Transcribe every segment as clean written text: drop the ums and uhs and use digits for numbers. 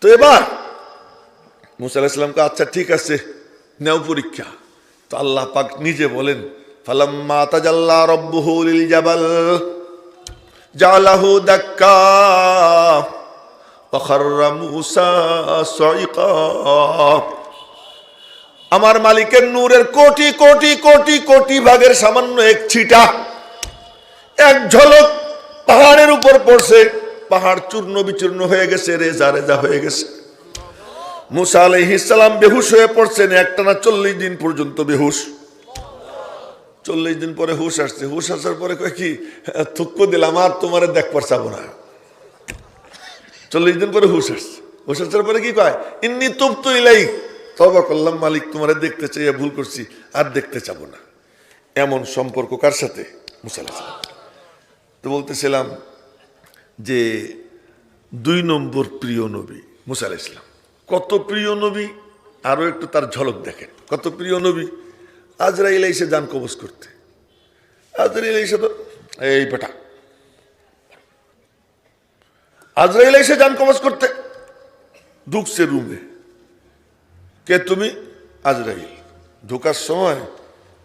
তো এবার মুসা আলাইহিস সালামকে আচ্ছা ঠিক আছে নেও পরীক্ষা। তো আল্লাহ পাক নিজে বলেন ফালাম্মা তাজাল্লা রাব্বুহু লিল জাবাল জালাহু দাক্কা ওয়া খাররা মূসা সাইকা। আমার মালিকের নূরের কোটি কোটি কোটি কোটি ভাগের সামান্য এক ছিটা, এক ঝলক পাহাড়ের উপর পড়ছে, পাহাড় চূর্ণ বিচূর্ণ হয়ে গেছে, রেজা রেজা হয়ে গেছে। মুসা আলাইহিস সালাম বেহুশ হয়ে পড়ছেন, একটানা 40 দিন পর্যন্ত বেহুশ। 40 দিন পরে হুশ আসছে। হুশ আসার পরে কয় কি থুক্কু দিলাম, আর তোমারে দেখবার চাবো না। 40 দিন পরে হুশ আসছে। হুশ আসার পরে কি কয় ইন্নী তুবতু ইলাইক, তওবা করলাম মালিক তোমারে দেখতে চাইয়া ভুল করছি, আর দেখতে চাবো না। এমন সম্পর্ক কার সাথে? মুসা আলাইহিস সালাম। তো বলতেছিলাম যে 2 নম্বর প্রিয় নবী মুসা আলাইহিস সালাম। কত প্রিয় নবী, আরো একটু তার ঝলক দেখেন। কত প্রিয় নবী। আজরাইল এসে যান কবজ করতে, আজরাইল এসে তো এই বেটা, আজরাইল এসে যান কবজ করতে ঢুকছে রুমে। কে তুমি? আজরাইল। ঢোকার সময়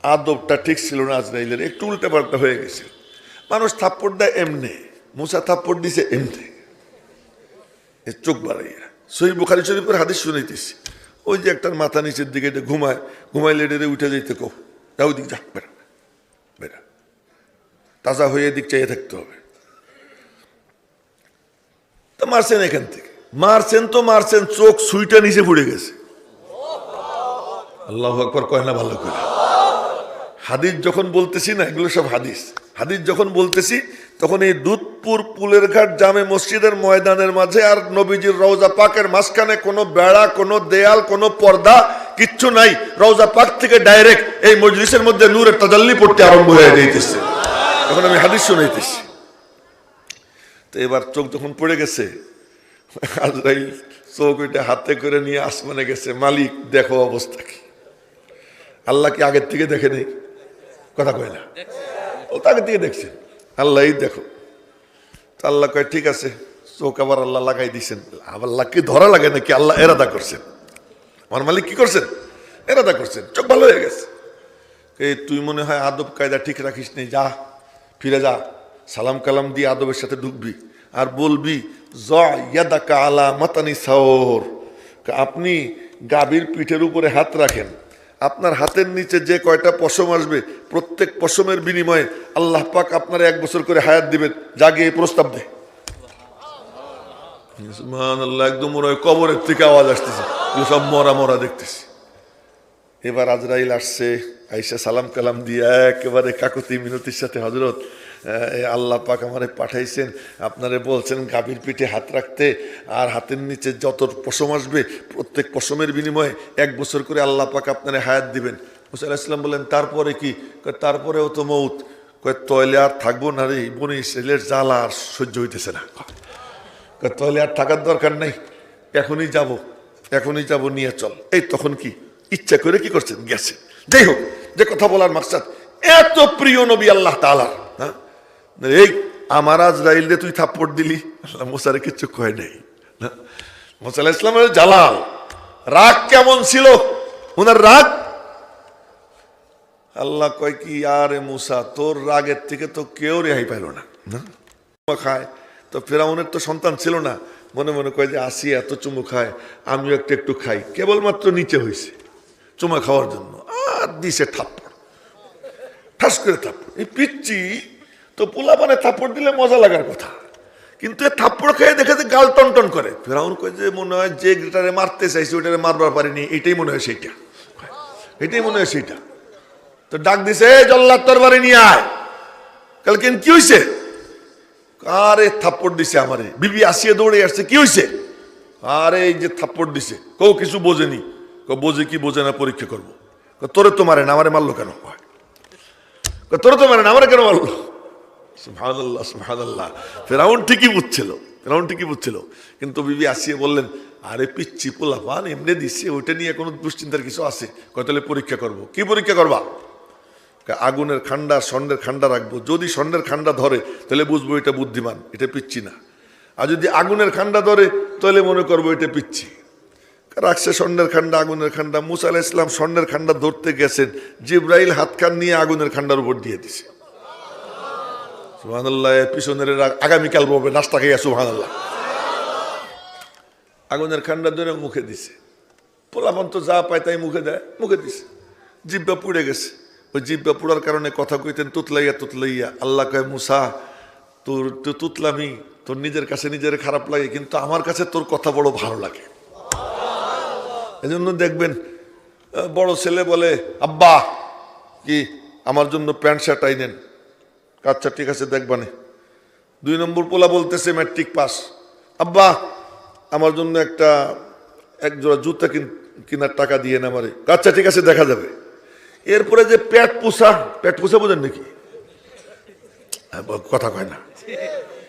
আদবটা ঠিক ছিল না আজরাইলের, একটু উল্টা পাল্টা হয়ে গেছে। মানুষ থাপ্পড় দেয় এমনি, মুসা থাপ্পড় দিছে এমনি, চোখ বাড়াইয়া। সহিহ বুখারী শরীফের হাদিস শুনাইতেছি, ওই যে একটার মাথা নিচের দিকে এটা ঘুমায়, ঘুমাইলে ডেরে উঠে যাইতে কো, যাও দিক যা, বেড়া বেড়া, তাজা হয়ে এদিক চাইয়ে থাকতে হবে। তো মারছেন এখান থেকে, মারছেন তো মারছেন, চোখ সুইটা নিচে পড়ে গেছে। আল্লাহু আকবার কয় না ভালো করে। হাদিস যখন বলতেছি না, এগুলো সব হাদিস। হাদিস যখন বলতেছি তখন এই দুধপুর পুলের ঘাট জামে মসজিদের ময়দানের মাঝে আর নবীজির রওজা পাকের মাঝখানে কোনো বেড়া, কোনো দেয়াল, কোনো পর্দা কিচ্ছু নাই। রওজা পাক থেকে ডাইরেক্ট এই মজলিসের মধ্যে নূরের তাজাল্লি পড়তে আরম্ভ হয়ে যাইতেছে। এখন আমি হাদিস শুনাইতেছি। তো এবার চোখ যখন পড়ে গেছে, আজরাইল চোখ ওইটা হাতে করে নিয়ে আসমানে গেছে, মালিক দেখো অবস্থা কি। আল্লাহ কি আগের থেকে দেখে নেই? কথা কয় না, ও তো আগের থেকে দেখছে। আল্লাহ দেখো। তো আল্লাহ কয় ঠিক আছে, চোখ আবার আল্লাহ লাগাই দিচ্ছেন। আল্লাহ কি ধরা লাগে নাকি? আল্লাহ এরাদা করছেন। আমার মালিক কি করছেন? এরাদা করছেন, চোখ ভালো হয়ে গেছে। এই তুই মনে হয় আদব কায়দা ঠিক রাখিস নি, যা ফিরে যা, সালাম কালাম দিয়ে আদবের সাথে ঢুকবি আর বলবি ইয়াদাকা আলা মাতানি সাওর, আপনি গাভীর পিঠের উপরে হাত রাখেন, আপনার হাতের নিচে যে কয়টা পশম আসবে প্রত্যেক পশমের বিনিময়ে আল্লাহ পাক আপনার 1 বছর করে হায়াত দিবেন। জাগিয়ে প্রস্তাব দে। সুবহানাল্লাহ, একদম মনে হয় কবরের থেকে আওয়াজ আসতেছে, সব মরা মরা দেখতেছি। এবার আজরাইল আসছে, আইসা সালাম কালাম দিয়ে একেবারে কাকুতি মিনতির সাথে, হযরত আল্লাহ পাক আমারে পাঠাইছেন, আপনারে বলছেন গাভীর পিঠে হাত রাখতে, আর হাতের নিচে যত পশম আসবে প্রত্যেক পশমের বিনিময়ে 1 বছর করে আল্লাহ পাক আপনারে হায়াত দিবেন। মুসা আলাইহিস সালাম বললেন তারপরে কি? তারপরেও তো মউত। তয়লে আর থাকবো না রে, বনি ইসরাইলের জ্বালা আর সহ্য হইতেছে না। তয়লে আর থাকার দরকার নাই, এখনই যাব, এখনই যাব, নিয়ে চল। এই তখন কি ইচ্ছা করে কি করছেন? গেছে। যাই হোক, যে কথা বলার মাকসাদ, এত প্রিয় নবী আল্লাহ তাআলার, হ্যাঁ, এই আমার আজরাইল রে তুই থাপ্পড় দিলি, আল্লাহ মুসারে কিচ্ছু কয় নাই। মুসা আলাইহিস সালামের জালাল, রাগ কেমন ছিল ওনার রাগ। আল্লাহ কয় কি, আরে মুসা তোর রাগের থেকে তো কেউ রেহাই পাইল না। খায় তো ফেরাউনের তো সন্তান ছিল না, মনে মনে কয় যে আসি এত চুমু খায়, আমিও একটু একটু খাই। কেবলমাত্র নিচে হয়েছে চুমা খাওয়ার জন্য, আর দিছে থাপ্পড়, ঠাস করে থাপ্পড়। এই পিচ্ছি তো পোলাপানে থাপ্পড় দিলে মজা লাগার কথা, কিন্তু এ থাপ্পড় খেয়ে দেখে যে গাল টন টন করে। ফেরাউন কয় যে মনে হয় যে গেটারে মারতে চাইছে ওইটারে মারবার পারিনি, এটাই মনে হয় সেইটা, এটাই মনে হয় সেইটা। তো ডাক দিছে, জল্লাদ তরবারি নিয়ে আয়। কালকে কি হয়েছে? আরে থাপ্পড় দিছে আমারে। বিবি আসিয়ে দৌড়ে আসছে, কি হয়েছে? আরে এই যে থাপ্পড় দিছে। কেউ কিছু বোঝেনি। বোঝে কি বোঝে না পরীক্ষা করবো। তোরে তো মারে না, আমারে মারলো কেন? তোরে তো মারে না, আমারে কেন মারলো? সুবহানাল্লাহ, সুবহানাল্লাহ। ফেরাউন ঠিকই বুঝছিল, ফেরাউন ঠিকই বুঝছিল। কিন্তু বিবি আসিয়ে বললেন, আরে পিচ্ছি পোলাপান এমনি দিচ্ছে, ওইটা নিয়ে কোনো দুশ্চিন্তার কিছু আছে? তাহলে পরীক্ষা করবো। কি পরীক্ষা করবা? আগুনের খান্ডা, স্বর্ণের খান্ডা রাখবো, যদি স্বর্ণের খান্ডা ধরে তাহলে বুঝবো এটা বুদ্ধিমান, এটা পিচ্ছি না। আর যদি আগুনের খান্ডা ধরে তাহলে মনে করবো এটা পিচ্ছি। রাখছে স্বর্ণের খান্ডা, আগুনের খান্ডা। মুসা আলাইহিস সালাম স্বর্ণের খান্ডা ধরতে গেছেন, জিব্রাইল হাতখান নিয়ে আগুনের খান্ডার উপর দিয়ে দিছে। সুবহানাল্লাহ। পিছনের আগামীকাল বলবে নাস্তা খাইয়া সুবহানাল্লাহ। আগুনের খান্ডা ধরে মুখে দিছে। পোলাপান তো যা পায় তাই মুখে দেয়, মুখে দিছে। জিব্বা পুড়ে গেছে। ওই জিব্বা পুড়ার কারণে কথা কইতেন তুতলাইয়া তুতলাইয়া। আল্লাহ কয়, মুসা তোর তো তুতলামি, তোর নিজের কাছে নিজের খারাপ লাগে, কিন্তু আমার কাছে তোর কথা বড় ভালো লাগে। এজন্য দেখবেন বড় ছেলে বলে, আব্বা কি আমার জন্য প্যান্ট শার্ট আইনেন। আচ্ছা ঠিক আছে দেখবানে। 2 নম্বর পোলা বলতেছে ম্যাট্রিক পাস, আব্বা আমার জন্য এক জোড়া জুতা কেনার টাকা দিয়ে না মারে। আচ্ছা ঠিক আছে দেখা যাবে। এরপরে যে পেট পোষা বোঝেন নাকি? কথা কয় না।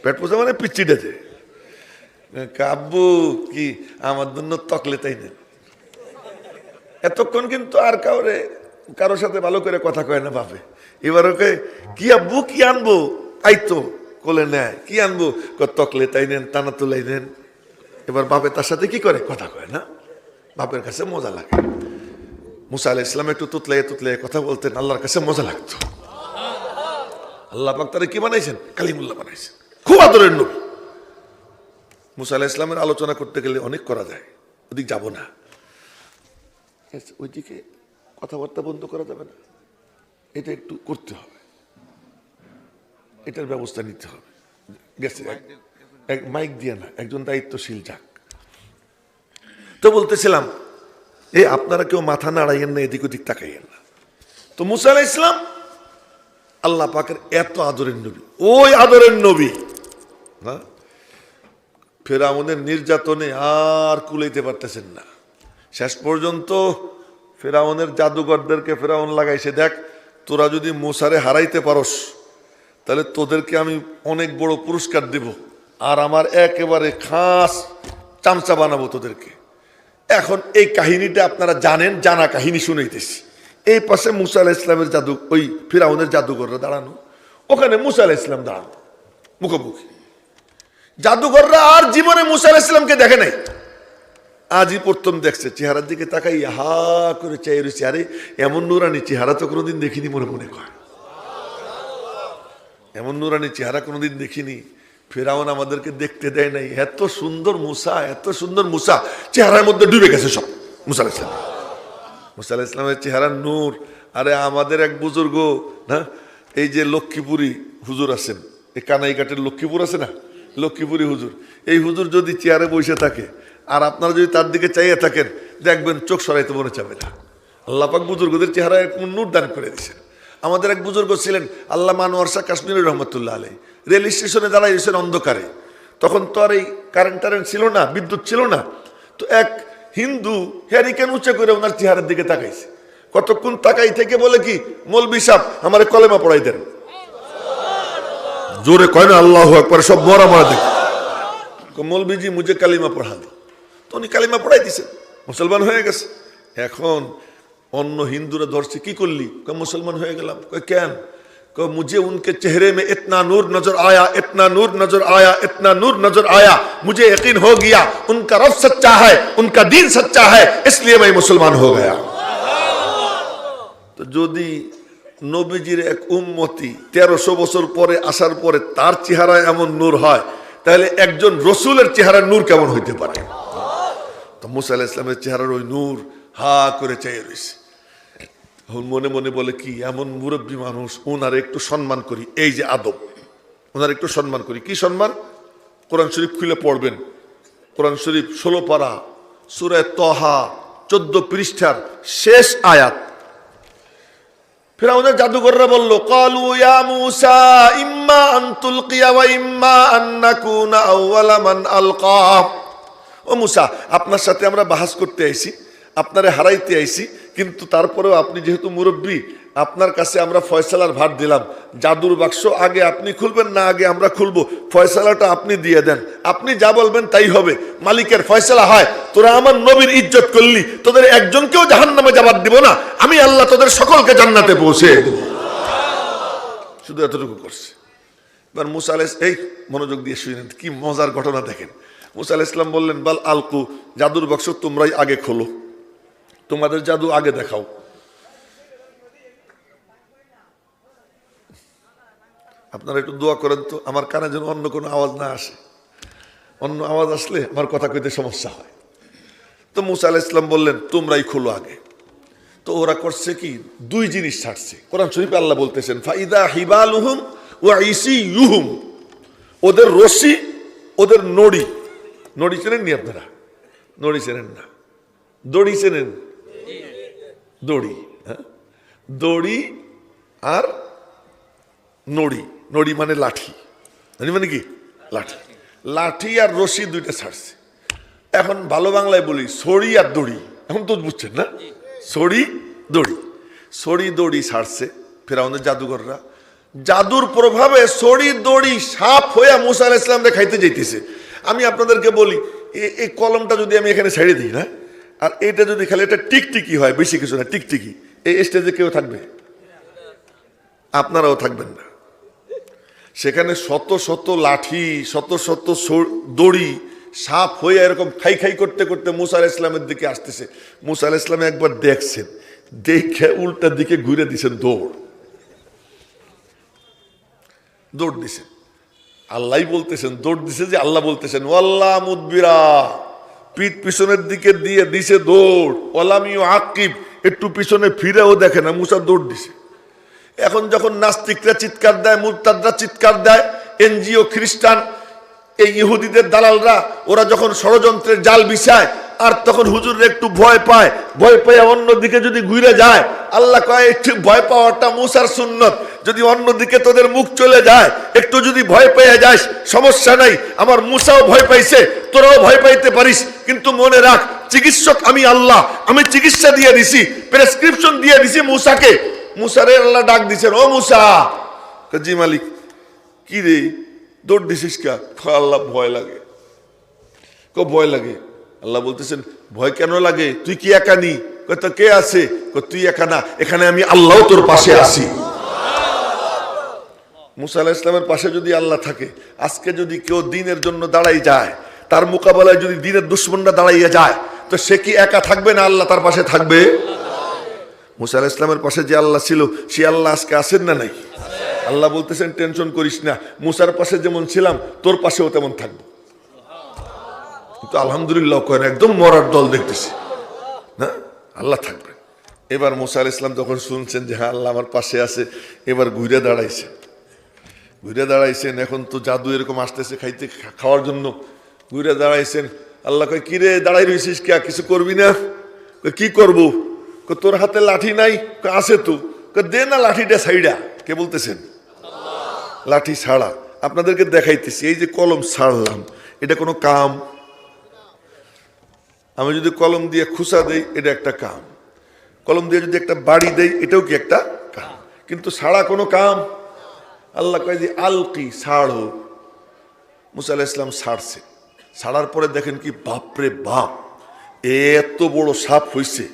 পেট পোষা মানে পিচ্ছিটাতে। আব্বু কি আমার জন্য তকলে তাই নেন। এতক্ষণ কিন্তু আর কারোর সাথে ভালো করে কথা কয় না বাপে। এবার ওকে কি আব্বু কি আনবো, আইতো কোলে নেয়, কি আনবো, তকলে তাই নেন, টানা তুলাই নেন। এবার বাপে তার সাথে কি করে, কথা কয় না। বাপের কাছে মজা লাগে। মুসা আলাইহিস সালাম একটু তুতলাই কথা বলতেন, আল্লাহর কাছে মজা লাগতো। আল্লাহ পাক তারে কি বানাইছেন, কালিমুল্লাহ বানাইছেন। খুব আদরের নবী। মুসা আলাইহিস সালামের আলোচনা করতে গেলে অনেক করা যায়, ওদিক যাব না। ওইদিকে কথাবার্তা বন্ধ করা যাবে না, এটা একটু করতে হবে, এটার ব্যবস্থা নিতে হবে। গেছে মাইক দিয়ে না, একজন দায়িত্বশীল যাক। তো বলতেছিলাম আপনারা কেউ মাথা নাড়াইয়েন না, এদিক ওদিক তাকাইয়েন না। তো মুসা আলাইহিস সালাম আল্লাহ পাকের এত আদরের নবী, ওই আদরের নবী হ্যাঁ, ফেরাউনের নির্যাতনে আর কুলাইতে পারতেছেন না। শেষ পর্যন্ত ফেরাউনের জাদুঘরদেরকে ফেরাউন লাগাইছে, দেখ তোরা যদি মুসারে হারাইতে পারস তাহলে তোদেরকে আমি অনেক বড় পুরস্কার দেব, আর আমার একেবারে খাস চামচা বানাবো তোদেরকে। এখন এই কাহিনীটা আপনারা জানেন, জানা কাহিনী শুনাইতেছি। এই পাশে মুসা আলাইহিস সালামের ওই ফিরাউনের জাদুঘররা দাঁড়ানো, ওখানে মুসা আলাইহিস সালাম দাঁড়ানো মুখোমুখি। জাদুঘররা আর জীবনে মুসা আলাইহিস সালামকে দেখে নাই, আজই প্রথম দেখছে। চেহারার দিকে তাকাই হা করে চাই রয়েছে, আরে এমন নুরানি চেহারা তো কোনোদিন দেখিনি, মনে কয় এমন নুরানি চেহারা কোনোদিন দেখিনি। ফেরাউন আমাদেরকে দেখতে দেয় নাই। এত সুন্দর মুসা চেহারার মধ্যে ডুবে গেছে সব। মুসা আলাইহিস সালামের চেহারা নূর। আরে আমাদের এক বুজুর্গ না, এই যে লক্ষ্মীপুরী হুজুর আছেন, এই কানাইঘাটের লক্ষ্মীপুর আছে না, লক্ষ্মীপুরী হুজুর, এই হুজুর যদি চেয়ারে বসে থাকে আর আপনারা যদি তার দিকে চাইয়ে থাকেন, দেখবেন চোখ সরাইতে মনে চাবে না। আল্লাহ পাক বুজুর্গদের চেহারা নূর দান করে দিয়েছেন। আমাদের এক বুজুর্গ ছিলেন আল্লামা আনোয়ার শাহ কাশ্মীরি রহমতুল্লাহ আলাইহি, রেল স্টেশনে দাঁড়াই রয়েছেন অন্ধকারে। তখন তো আর এই কারেন্ট ছিল না, বিদ্যুৎ ছিল না। তো এক হিন্দু হ্যারিকেন উঁচে করে ওনার চেহারার দিকে তাকাইছে। কতক্ষণ তাকাই থেকে বলে কি, মৌলভী সাহেব আমার কলেমা পড়াই দেন। জোরে কয় না আল্লাহু আকবার, সব মরা দেখে। মৌলভীজি মুঝে কালিমা পড়া দো। তো উনি কালিমা পড়াই দিছেন, মুসলমান হয়ে গেছে। এখন অন্য হিন্দুরা ধরছে, কি করলি? মুসলমান হয়ে গেলাম। কেন? मुझे उनके चेहरे में इतना नूर नजर आया, इतना नूर नजर आया, इतना नूर नजर आया, मुझे यकीन हो गया उनका रब सच्चा है, उनका दीन सच्चा है, इसलिए मैं मुसलमान हो गया। तो যদি নবীজির এক উম্মতি 1300 বছর পরে আসার পরে তার চেহারা এমন নূর হয়, তাহলে একজন রসুলের চেহারার নূর কেমন হইতে পারে? তো মুসা আলাইহিস সালামের চেহারার ওই নূর হা করে চেয়ে রয়েছে। মনে মনে বলে কি, এমন মুরব্বী মানুষ, ওনার একটু সম্মান করি। এই যে আদব, ওনার একটু সম্মান করি। কি সম্মান? কোরআন শরীফ খুলে পড়বেন। কোরআন শরীফ 16 পারা, সূরা তাহা 14 পৃষ্ঠার শেষ আয়াত। ফিরাউনের জাদুঘররা বলল, ক্বালু ইয়া মূসা ইম্মা আন তুলকিয়া ওয়া ইম্মা আন নাকুনা আউওয়ালা মান আলকা। ও মূসা, আপনার সাথে আমরা বাহাস করতে আইছি, আপনারে হারাইতে আইছি, কিন্তু তারপরেও আপনি যেহেতু মুরব্বী, আপনার কাছে আমরা ফয়সালার ভার দিলাম। জাদুর বাক্স আগে আপনি খুলবেন না আগে আমরা খুলবো? ফয়সালাটা আপনি দিয়ে দেন, আপনি যা বলবেন তাই হবে, মালিকের ফয়সালা হয়। তোরা আমার নবীর ইজ্জত করলি, তোদের একজনকেও জাহান্নামে যাবার দিব না, আমি আল্লাহ তোদের সকলকে জান্নাতে পৌঁছে দেব। শুধু এতটুকু করছে। এবার মুসা আলাইহিস, এই মনোযোগ দিয়ে শুনেন, কি মজার ঘটনা দেখেন। মুসা আলাইহিস সালাম বললেন, বাল আলকু, জাদুর বাক্স তোমরাই আগে খোলো, তোমাদের জাদু আগে দেখাও। আপনারা একটু দোয়া করেন তো, আমার কানে যেন অন্য কোনো আওয়াজ না আসে, অন্য আওয়াজ আসলে আমার কথা কইতে সমস্যা হয়। তো মুসা আলাইহিস সালাম বললেন, তোমরাই খোলো আগে। তো ওরা করছে কি, দুই জিনিস ছাড়ছে। কোরআন শরীফে আল্লাহ বলতেছেন, ফাইদা হিবালুহুম ওয়া ইসিয়ুহুম, ওদের রশি, ওদের নড়ি। নড়ি চেনেন নি আপনারা? নড়ি চেনেন না? দড়ি চেনেন? দড়ি, হ্যাঁ, দড়ি আর নড়ি। নড়ি মানে লাঠি, নড়ি মানে কি লাঠি। লাঠি আর রশি দুইটা ছাড়ছে। এখন ভালো বাংলায় বলি ছড়ি আর দড়ি। এখন তো বুঝছেন না, ছড়ি দড়ি। ছড়ি দড়ি ছাড়ছে ফেরাউনের জাদুঘররা। জাদুর প্রভাবে ছড়ি দড়ি সাপ হয়ে মুসা আলাইহিস সালামকে খাইতে যাইতেছে। আমি আপনাদেরকে বলি, এই কলমটা যদি আমি এখানে ছেড়ে দিই না, আর এটা যদি খালি এটা টিকটিকি হয়, বেশি কিছু না, টিকটিকি, এই স্টেজে কেউ থাকবে? আপনারাও থাকবেন না। সেখানে শত শত লাঠি, শত শত দড়ি সাপ হয়ে এরকম খাই খাই করতে করতে মুসা আলাইহিস সালামের দিকে আসতেছে। মুসা আলাইহিস সালাম একবার দেখছেন, দেখে উল্টা দিকে ঘুরে দিছেন, দৌড় দিছেন। আল্লাহ বলতেছেন, দৌড় দিছে যে আল্লাহ বলতেছেন, ওয়াল্লাহ মুদবিরা, পিঠ পিছনের দিকে দিয়ে দিছে দৌড়। ওয়ালামিউ আকিব, একটু পিছনে ফিরেও দেখে না, মুসা দৌড় দিছে। এখন যখন নাস্তিকরা চিৎকার দেয়, মুরতাদরা চিৎকার দেয়, এনজিও খ্রিস্টান, এই ইহুদিদের দালালরা, ওরা যখন ষড়যন্ত্রের জাল বিছায়, আর তখন হুজুররা একটু ভয় পায়, ভয় পেয়ে অন্যদিকে যদি ঘুরে যায়, আল্লাহ কয় একটু ভয় পাওয়াটা মুসার সুন্নত। যদি অন্যদিকে তোদের মুখ চলে যায়, একটু যদি ভয় পেয়ে যাস, সমস্যা নাই, আমার মুসাও ভয় পাইছে, তোরাও ভয় পাইতে পারিস, কিন্তু মনে রাখ, চিকিৎসক আমি আল্লাহ, আমি চিকিৎসা দিয়ে দিছি, প্রেসক্রিপশন দিয়ে দিছি মুসাকে। মুসারে আল্লাহ ডাক দিছেন, ও মুসা। জি মালিক। কি রে দৌড় দিছিস কা? আল্লাহ ভয় লাগে। ভয় লাগে। আল্লাহ বলতেছেন, ভয় কেন লাগে? তুই কি একা নি? তো কে আছে? তুই একা না, এখানে আমি আল্লাহ তোর পাশে আছি। মুসা আলাইহিস সালামের পাশে যদি আল্লাহ থাকে, আজকে যদি কেউ দ্বীনের জন্য দাঁড়াই যায়, তার মোকাবেলায় যদি দ্বীনের দুশমনরা দাঁড়াইয়া যায়, তো সে কি একা থাকবে না আল্লাহ তার পাশে থাকবে? মুসা আলাইহিস সালামের পাশে যে আল্লাহ ছিল, সে আল্লাহ আজকে আছেন না নাই? আল্লাহ বলতেছেন, টেনশন করিস না, মুসার পাশে যেমন ছিলাম তোর পাশেও তেমন থাকবো। কিন্তু আলহামদুলিল্লাহ করেন, একদম মরার দল দেখতেছি না, আল্লাহ থাকবে। এবার মুসা আলাইহিস সালাম যখন শুনছেন যে হ্যাঁ আল্লাহ আমার পাশে আছে, এবার ঘুরে দাঁড়াইছেন। এখন তো জাদু এরকম আসতেছে খাওয়ার জন্য। ঘুরে দাঁড়াইছেন। আল্লাহ কয়, কিরে দাঁড়াই রয়েছিস কে, কিছু করবি না? কি করবো? তোর হাতে লাঠি নাই? আছে তো, দে না লাঠিটা ছাইড়া। কে বলতেছেন? লাঠি ছাড়া। আপনাদেরকে দেখাইতেছি, এই যে কলম ছাড়লাম, এটা কোনো কাম? আমি যদি কলম দিয়ে খুসা দেই, এটা একটা কাম। কলম দিয়ে যদি একটা বাড়ি দেই, এটাও কি একটা কাম? কিন্তু ছাড়া কোনো কাম? আল্লাহ কয় যে আলকি, ছাড়ো। মুসা আলাইহিস সালাম ছাড়ছে। ছাড়ার পরে দেখেন কি, বাপরে বাপ, এত বড় সাপ হইছে।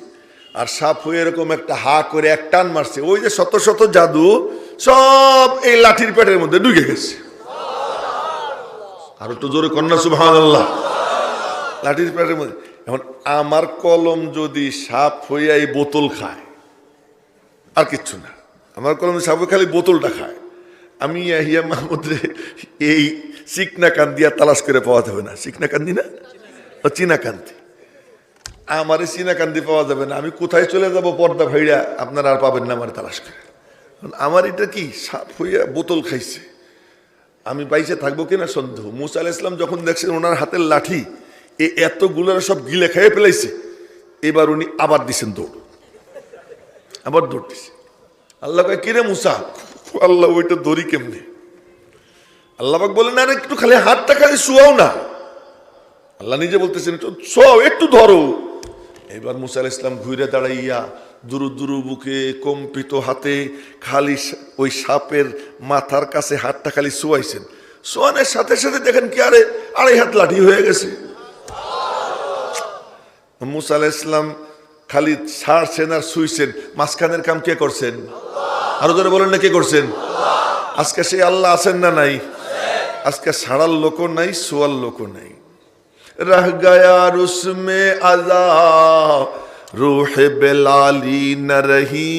আর সাপ হয়ে এরকম একটা হা করে এক টান মারছে, ওই যে শত শত জাদু সব এই লাঠির পেটের মধ্যে ঢুকে গেছে। আর একটু জোরে কন্যা সুবহানাল্লাহ। লাঠির পেটের মধ্যে। এখন আমার কলম যদি সাপ হইয়া এই বোতল খায়, আর কিচ্ছু না, আমার কলম সাপ খালি বোতলটা খায়, আমি ইয়াহিয়া মাহমুদরে এই চিকনা কান্দি আর তালাশ করে পাওয়া যাবে না। চিকনা কান্দি না, ও চীনা কান্দি। আমার চীনা কান্দি পাওয়া যাবে না। আমি কোথায় চলে যাব পর্দা ভাইরা, আপনারা আর পাবেন না আমার তালাশ করে। আমার এটা কি সাপ হইয়া বোতল খাইছে, আমি বাইসে থাকবো কিনা সন্দেহ। মুসা আলাইহিস সালাম যখন দেখছেন ওনার হাতের লাঠি এতগুলোর সব গিলে খেয়ে ফেলাইছে, এবার উনি আবার দিছেন দৌড়, আবার দৌড় দিছে। আল্লাহ কয়, কিরে মুসা? আল্লাহ ওইটা ধরি কেমনে? আল্লাহ পাক বলেন, আরে একটু খালি হাতটা খালি শোয়াও না। আল্লাহ নিজে বলতেছেন, শোয়াও, একটু ধরো। এবার মুসা আলাইহিস সালাম ঘুরে দাঁড়াইয়া দুরু দুরু বুকে কম্পিত হাতে খালি ওই সাপের মাথার কাছে হাতটা খালি শোয়াইছেন। শোয়ানোর সাথে সাথে দেখেন কি, আরে আড়াই হাত লাঠি হয়ে গেছে। মুসা আলাইহিস সালাম খালি ছাড়ছেন আর শুইছেন, মাঝখানের কাম কে করছেন? আরো জোরে বলেন না, কে করছেন? আজকে সেই আল্লাহ আছেন না নাই? আজকে ছাড়ার লোকও নাই, শোয়ার লোকও নাই। रह गया उसमें अज़ा रूह बेलाली न रही,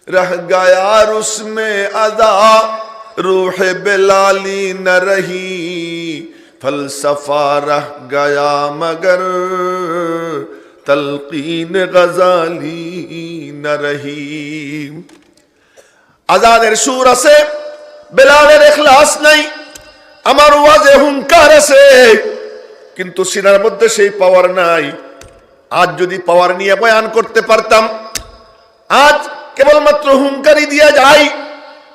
रह गया उसमें अज़ा रूह बेलाली न रही, फलसफा रह गया मगर तलकीन गजाली न रही। আযানের সুর আছে, বেলালের ইখলাস নাই, আমার ওয়াজে হুঙ্কার আছে, কিন্তু সিনার মধ্যে সেই পাওয়ার নাই। আজ যদি পাওয়ার নিয়ে বয়ান করতে পারতাম, আজ কেবলমাত্র হুঙ্কারই দিয়া যায়,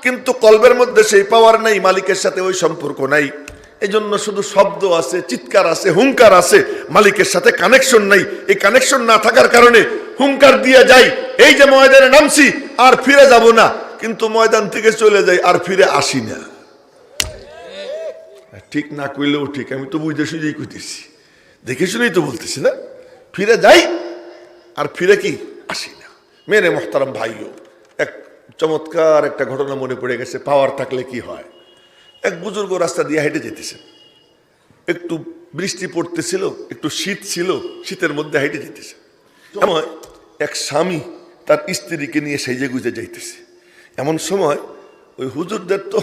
কিন্তু কলবের মধ্যে সেই পাওয়ার নাই, মালিকের সাথে ওই সম্পর্ক নাই। এই জন্য শুধু শব্দ আছে, চিৎকার আছে, হুঙ্কার আছে, মালিকের সাথে কানেকশন নাই। এই কানেকশন না থাকার কারণে হুঙ্কার দিয়ে যাই, এই যে ময়দানে নামছি আর ফিরে যাব না, কিন্তু ময়দান থেকে চলে যাই আর ফিরে আসি না। ঠিক না কইলেও ঠিক, আমি তো বুঝতে সুঝেই কইতেছি, দেখে শুনেই তো বলতেছি না, ফিরে যাই আর ফিরে কি আসি না। মেরে মোহতারাম ভাইও, এক চমৎকার একটা ঘটনা মনে পড়ে গেছে, পাওয়ার থাকলে কি হয়। এক বুজুর্গ রাস্তা দিয়ে হেঁটে যেতেছেন, একটু বৃষ্টি পড়তেছিল, একটু শীত ছিল, শীতের মধ্যে হেঁটে যেতেছে। এমন এক স্বামী তার স্ত্রীকে নিয়ে সেজে গুজে যাইতেছে। এমন সময় ওই হুজুরদের তো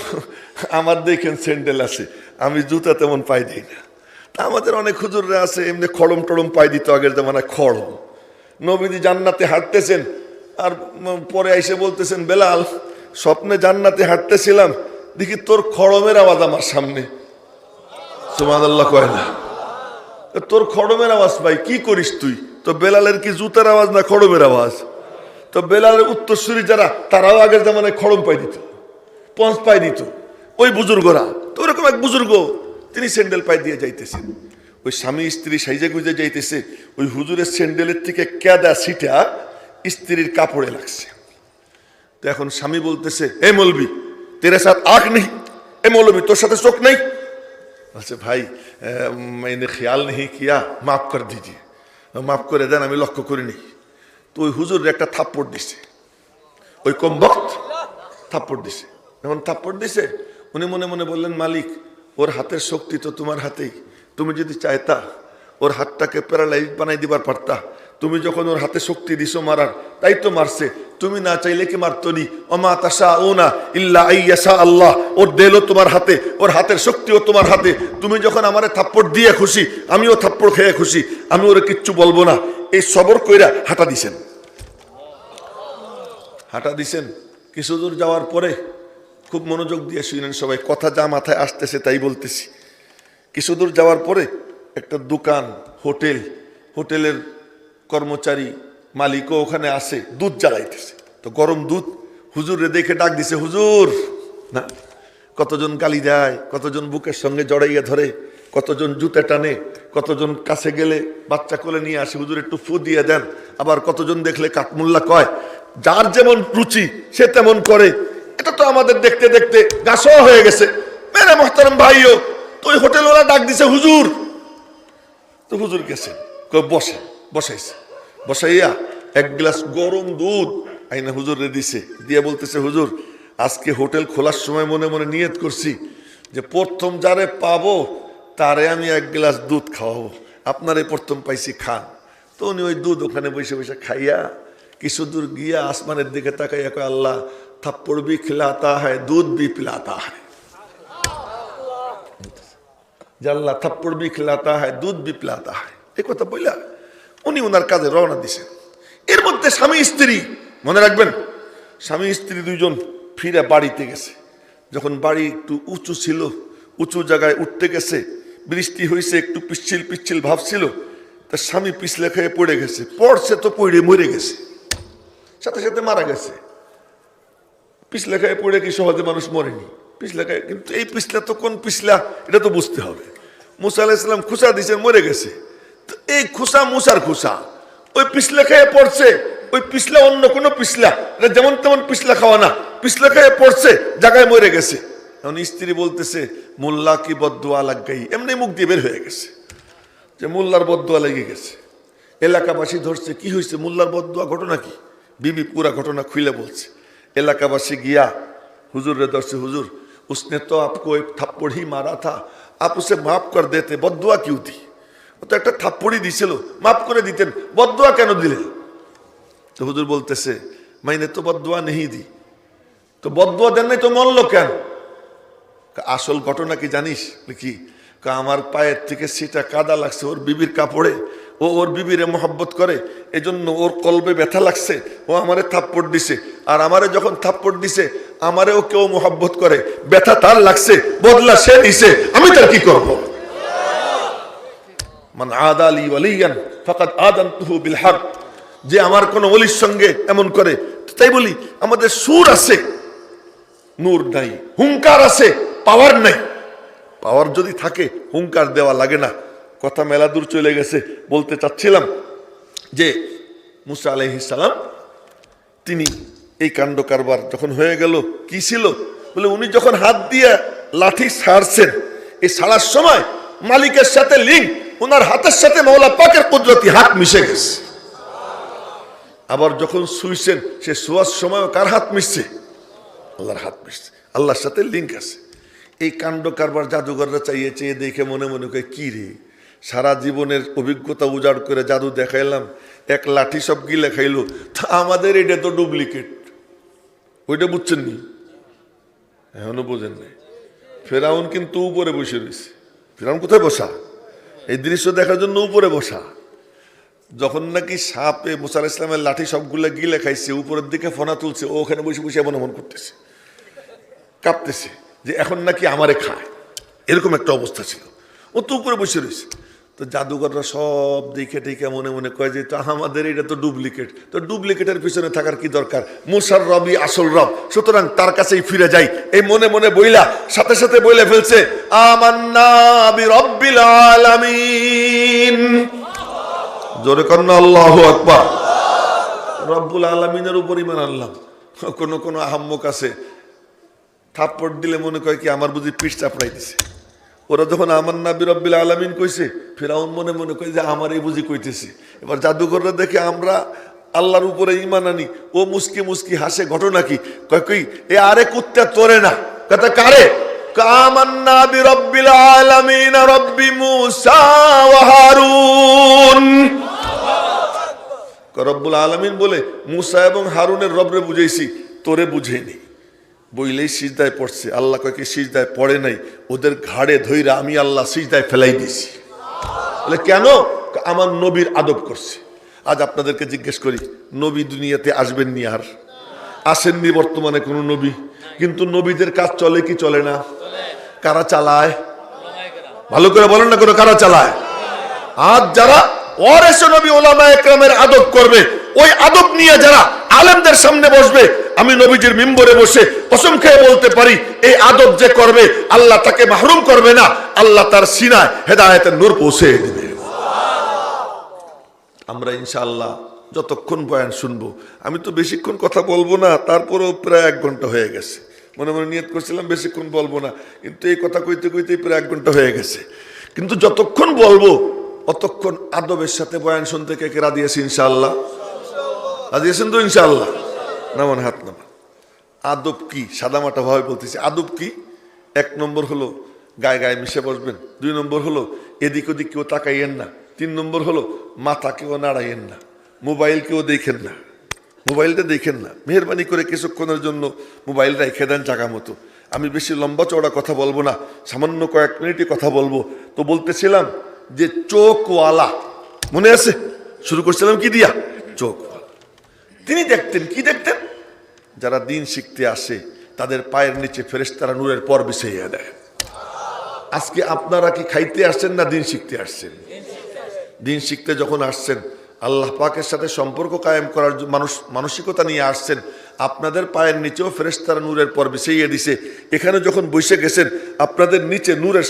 আমার দেখেন স্যান্ডেল আছে, আমি জুতা তেমন পাই দিই না। তা আমাদের অনেক হুজুররা আছে এমনি খড়ম টড়ম পাই দিত আগের জামানায়, খড়ম। নবীজি জান্নাতে হাঁটতেছেন আর পরে এসে বলতেছেন, বেলাল স্বপ্নে জান্নাতে হাঁটতেছিলাম, দেখি তোর খড়মের আওয়াজ আমার সামনে। সুবহানাল্লাহ কয় না, তোর খড়মের আওয়াজ ভাই, কি করিস তুই? তো বেলালের কি জুতার আওয়াজ না খড়মের আওয়াজ? তো বেলালের উত্তরসূরি যারা, তারাও আগের জামানায় খড়ম পাই দিত, পঞ্চ পাই দিত, ওই বুজুর্গরা। তো ওরকম এক বুজুর্গ, তিনি স্যান্ডেল পাই দিয়ে যাইতেছেন। ওই স্বামী স্ত্রী সাইজে গুজে যাইতেছে, ওই হুজুরের স্যান্ডেলের থেকে কেদা সিটা স্ত্রীর কাপড়ে লাগছে। তো এখন স্বামী বলতেছে, এ মৌলবি তেরে সাথ আঁখ নেই, এ মৌলবি তোর সাথে চোখ নেই? বলছে, ভাই मैंने ख्याल नहीं किया, মাফ कर दीजिए, মাফ করে দেন, আমি লক্ষ্য করিনি। তো ওই হুজুরের একটা থাপ্পড় দিছে, ওই কমবক্ত থাপ্পড় দিছে। যখন থাপ্পড় দিছে, উনি মনে মনে বললেন, মালিক ওর হাতের শক্তি তো তোমার হাতেই, তুমি যদি চাইতা ওর হাতটাকে প্যারালাইজ বানাই দিবার পারতা। তুমি যখন ওর হাতে শক্তি দিছো মারার, তাই তো মারছে, তুমি না চাইলে কি মারতো নি? ওমা তাশাউনা ইল্লা আইয়াশা আল্লাহ, ওর দেলও তোমার হাতে, ওর হাতের শক্তিও তোমার হাতে। তুমি যখন আমারে থাপ্পড় দিয়ে খুশি, আমিও থাপ্পড় খেয়ে খুশি, আমি ওরে কিচ্ছু বলবো না। এই সবর কইরা হাঁটা দিছেন, হাঁটা দিছেন। কিছু দূর যাওয়ার পরে, খুব মনোযোগ দিয়ে শুনেন সবাই, কথা যা মাথায় আসতেছে তাই বলতেছি। কিছু দূর যাওয়ার পরে একটা দোকান, হোটেল, হোটেলের কর্মচারী মালিকও ওখানে আসে, দুধ জ্বালাইতেছে। তো গরম দুধ, হুজুরে দেখে ডাক দিছে, হুজুর। না, কতজন গালি দেয়, কতজন বুকের সঙ্গে জড়াইয়া ধরে, কতজন জুতে টানে, কতজন কাছে গেলে বাচ্চা কোলে নিয়ে আসে, হুজুর একটু ফু দিয়ে দেন। আবার কতজন দেখলে কাকমুল্লা কয়, যার যেমন রুচি সে তেমন করে। এটা তো আমাদের দেখতে দেখতে গাছও হয়ে গেছে। মেরে মোহতারাম ভাইও, তো ওই হোটেলওয়ালা ডাক দিছে, হুজুর। তো হুজুর গেছে, বসে, বসাইছে, বসাইয়া এক গ্লাস গরম দুধ আইনা হুজুরে দিছে, দিয়ে বলতেছে, হুজুর আজকে হোটেল খোলার সময় মনে মনে নিয়ত করছি যে প্রথম যারে পাবো তারে আমি এক গ্লাস দুধ খাওয়াবো, আপনারে প্রথম পাইছি, খান। তো উনি ওই দুধ ওখানে বসে বসে খাইয়া কিছু দূর গিয়া আসমানের দিকে তাকাইয়া কয়, আল্লাহ থাপ্পড় भी खिलाता है, दूध भी पिलाता है। আল্লাহ থাপ্পড় भी खिलाता है, दूध भी पिलाता है। এই কথা বললা উনি ওনার কাজে রওনা দিছেন। এর মধ্যে স্বামী স্ত্রী, মনে রাখবেন, স্বামী স্ত্রী দুইজন ফিরে বাড়িতে গেছে। যখন বাড়ি একটু উঁচু ছিল, উঁচু জায়গায় উঠতে গেছে, বৃষ্টি হয়েছে, একটু পিচ্ছিল পিচ্ছিল ভাবছিল, তার স্বামী পিছলে খেয়ে পড়ে গেছে। পড়ছে তো পড়ে মরে গেছে, সাথে সাথে মারা গেছে। পিছলে খেয়ে পড়ে কি সহজে মানুষ মরেনি, পিছলা খায়। কিন্তু এই পিছলা তো কোন পিছলা এটা তো বুঝতে হবে। মুসা আলাইহিস সালাম খুশা দিয়েছেন, মরে গেছে। তো এই খুশা মুসার খুশা, ওই পিছলা খেয়ে পড়ছে, ওই পিছলা অন্য কোনো পিছলা, এটা যেমন তেমন পিছলা খাওয়া না, পিছলা খেয়ে পড়ছে, জায়গায় মরে গেছে। এখন স্ত্রী বলতেছে, মোল্লা কি বদদুয়া লাগ গই, এমনি মুখ দিয়ে বের হয়ে গেছে যে মোল্লার বদদুয়া লেগে গেছে। এলাকাবাসী ধরছে, কি হয়েছে, মোল্লার বদদুয়া, ঘটনা কি? বিবি পুরা ঘটনা খুলে বলছে। এলাকাবাসী গিয়া হুজুর রে ধরছে, হুজুর उसने तो आपको एक थप्पड़ ही मारा था, आप उसे माफ कर देते, बद्दुआ क्यों दी? वो तो একটা থাপ্পড়ই দিছিল, মাফ করে দিতেন, বদ্দুয়া কেন দিলেন? তো হুজুর বলতেছে মাইনে তো বদ্দুয়া नहीं दी, তো বদ্দুয়া দেন নাই তো মরল কেন? আসল ঘটনা কি জানিস? কি আমার পায়ের থেকে সেটা কাদা লাগছে ওর বিবির কাপড়ে, ও ওর বিবিরে মোহাব্বত করে, এজন্য ওর কলবে ব্যথা লাগছে, ও আমারে থাপ্পড় দিছে। আর আমারে যখন থাপ্পড় দিছে আমারেও কেউ মোহাব্বত করে, ব্যথা তার লাগছে, বদলা সে নিছে, আমি তার কি করব? মান আদা লি ওয়ালিয়ান ফাকাদ আযানতুহু বিল হারব, যে আমার কোন ওলির সঙ্গে এমন করে। তাই বলি আমাদের সুর আছে, নূর নাই, হুঙ্কার আছে, পাওয়ার নাই। পাওয়ার যদি থাকে হুঙ্কার দেওয়া লাগে না। কথা মেলা দূর চলে গেছে, বলতে চাচ্ছিলাম যে মুসা আলাইহিস সালাম তিনি এই কাণ্ড কারবার যখন হয়ে গেল, কি ছিল বলে উনি যখন হাত দিয়ে লাঠি ছাড়ছেন, এই ছাড়ার সময় মালিকের সাথে লিঙ্ক, ওনার হাতের সাথে মওলা পাকের কুদরতি হাত মিশে গেছে। আবার যখন শুইছেন সে শোয়ার সময় কার হাত মিশছে? আল্লাহর হাত মিশছে, আল্লাহর সাথে লিঙ্ক আছে। এই কাণ্ড কারবার জাদুঘররা চাইয়ে চেয়ে দেখে মনে মনে করে কি রে, সারা জীবনের অভিজ্ঞতা উজাড় করে জাদু দেখাইলাম, এক লাঠি সব গিলে খাইলো, তা আমাদের এটা তো ডুপ্লিকেট। ওইটা বুঝছেন নি? এখনো বোঝেন নাই। ফেরাউন কিন্তু উপরে বসে রয়েছে। ফেরাউন কোথায় বসা? এই দৃশ্য দেখার জন্য উপরে বসা। যখন নাকি সাপে মুসা আলাইহিস সালামের লাঠি সবগুলো গিলে খাইছে, উপরের দিকে ফোনা তুলছে, ও ওখানে বসে বসে এমন করতেছে, কাঁপতেছে যে এখন নাকি আমারে খায়, এরকম একটা অবস্থা ছিল। ও তো উপরে বসে রয়েছে। তো জাদুঘররা সব দেখে টেকে মনে মনে কয় যে তো আমাদের এটা তো ডুপ্লিকেট, তো ডুপ্লিকেটের পিছনে থাকার কি দরকার? মুসার রবই আসল রব, সুতরাং তার কাছেই ফিরে যাই। এই মনে মনে বইলা সাথে সাথে বইলে ফেলছে আমান্না বিরব্বিল আলামিন। জোরে কর না আল্লাহু আকবার। রব্বুল আলামিনের উপর ঈমান আনলাম। কোন আহাম্মক আছে থাপ্পড় দিলে মনে করে কি আমার বুঝি পিঠ চাপড়াই দিছে। ওরা যখন আমান্না বিরব্বিল আলামিন কইছে, ফিরাউন মনে মনে কই যে আমার এই বুঝি কইতেছি। এবার জাদুঘররা দেখে আমরা আল্লাহর উপরে ঈমান আনি, ও মুস্কি মুস্কি হাসে। ঘটনা কি? কই এ আরে কুত্তা তোরে না, কথা কারে? আমান্না বিরব্বিল আলামিন রব্বি মুসা ওয়া হারুন। রব্বুল আলামিন বলে মুসা এবং হারুনের রবরে বুঝাইছি, তোরে বুঝাইনি। বইলেই সিজদায় পড়ছে। আল্লাহ কয় কি সিজদায় পড়ে নাই, ওদের ঘাড়ে ধইরা আমি আল্লাহ সিজদায় ফেলাই দিছি। বলে কেন? আমার নবীর আদব করছে। আজ আপনাদেরকে জিজ্ঞেস করি, নবী দুনিয়াতে আসবেননি, আর আসেননি বর্তমানে কোনো নবী, কিন্তু নবীদের কাজ চলে কি চলে না? কারা চালায়? ভালো করে বলেন না, কোনো কারা চালায়? আজ যারা ওয়ারিসে নবী উলামা ইকরামের আদব করবে, ওই আদব নিয়ে যারা আলেমদের সামনে বসবে, আমি নবীজির মিম্বরে বসে কসম খেয়ে বলতে পারি এই আদব যে করবে আল্লাহ তাকে মাহরুম করবে না, আল্লাহ তার সিনায় হেদায়েতের নূর পৌঁছে দিবে। আমরা ইনশাআল্লাহ যতক্ষণ বয়ান শুনবো, আমি তো বেশিক্ষণ কথা বলবো না, তারপরেও প্রায় 1 ঘন্টা হয়ে গেছে। মনে মনে নিয়ত করছিলাম বেশিক্ষণ বলবো না, কিন্তু এই কথা কইতে কইতেই প্রায় 1 ঘন্টা হয়ে গেছে। কিন্তু যতক্ষণ বলবো অতক্ষণ আদবের সাথে বয়ান শুনতে কে কে রাজি আছে? ইনশাআল্লাহ রাজি আছেন তো? ইনশাআল্লাহ নামান, হাত নামান। আদব কি? সাদামাটা ভাবে বলতেছি, আদব কি? 1 নম্বর হলো গায়ে গায়ে মিশে বসবেন। 2 নম্বর হলো এদিক ওদিক কেউ তাকাইয়েন না। 3 নম্বর হলো মাথা কেউ নাড়াইয়েন না। মোবাইল কেউ দেখেন না, মোবাইলটা দেখেন না। মেহরবানি করে কিছুক্ষণের জন্য মোবাইলটা রেখে দেন জায়গা মতো। আমি বেশি লম্বা চওড়া কথা বলবো না, সামান্য কয়েক মিনিটই কথা বলবো। তো বলতেছিলাম যে চোখওয়ালা, মনে আছে শুরু করছিলাম কি দিয়া? চোখওয়ালা। তিনি দেখতেন কি? দেখতেন যারা দিন শিখতে আসে তাদের পায়ের নিচে ফেরেশতারা নূরের পর বিছাইয়া দেয়। আজকে আপনারা কি খাইতে আসছেন না দিন শিখতে আসছেন? দিন শিখতে যখন আসছেন, আল্লাহ পাকের সাথে সম্পর্ক কায়েম করার মানসিকতা নিয়ে আসছেন, আপনাদের পায়ের নিচেও ফেরেশতারা নূরের পর বিছাইয়া দিছে। এখানে যখন বসে গেছেন, আপনাদের নিচে নূরের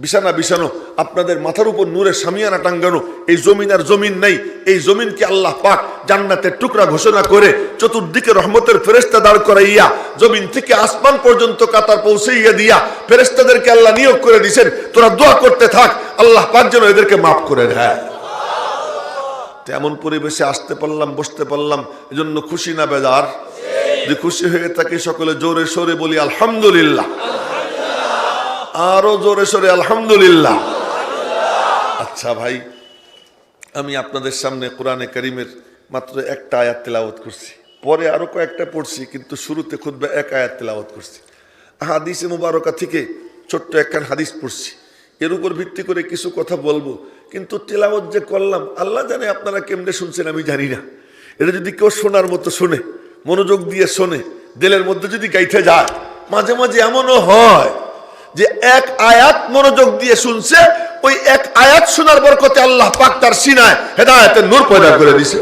বিছানা বিছানো, আপনাদের মাথার উপর নূরের শামিয়ানা টাঙ্গানো। এই জমিন আর জমিন নাই, এই জমিনকে আল্লাহ পাক জান্নাতের টুকরা ঘোষণা করে চতুর্দিকে রহমতের ফেরেশতা দাঁড় করাইয়া জমিন থেকে আসমান পর্যন্ত কাতার পৌঁছাইয়া দিয়া ফেরেশতাদেরকে আল্লাহ নিয়োগ করে দিয়েছেন, তোরা দোয়া করতে থাক, আল্লাহ পাক যেন এদেরকে মাফ করে দেয়। তেমন পরিবেশে আসতে পারলাম, বসতে পারলাম, এজন্য খুশি না বেজার? যদি খুশি হয়ে থাকি সকলে জোরে সোরে বলি আলহামদুলিল্লাহ। আরো জোরে সোরে আলহামদুলিল্লাহ। আচ্ছা ভাই, আমি আপনাদের সামনে কোরআনে কারীমের মাত্র একটা আয়াত তেলাওয়াত করছি, পরে আরো কয়েকটা পড়ছি, কিন্তু শুরুতে খুতবা এক আয়াত তেলাওয়াত করছি। হাদিসে মুবারকা থেকে ছোট্ট একখান হাদিস পড়ছি, এর উপর ভিত্তি করে কিছু কথা বলবো। কিন্তু তেলাওয়াত যে করলাম, আল্লাহ জানে আপনারা কেমনে শুনছেন, আমি জানি না। এটা যদি কেউ শোনার মতো শোনে, মনোযোগ দিয়ে শোনে, দিলের মধ্যে যদি গাইতে যায়, মাঝে মাঝে এমনও হয় যে এক আয়াত মনোযোগ দিয়ে শুনছে, ওই এক আয়াত শোনার বরকতে আল্লাহ পাক তার সিনায় হেদায়েতের নূর পয়দা করে দিয়েছে।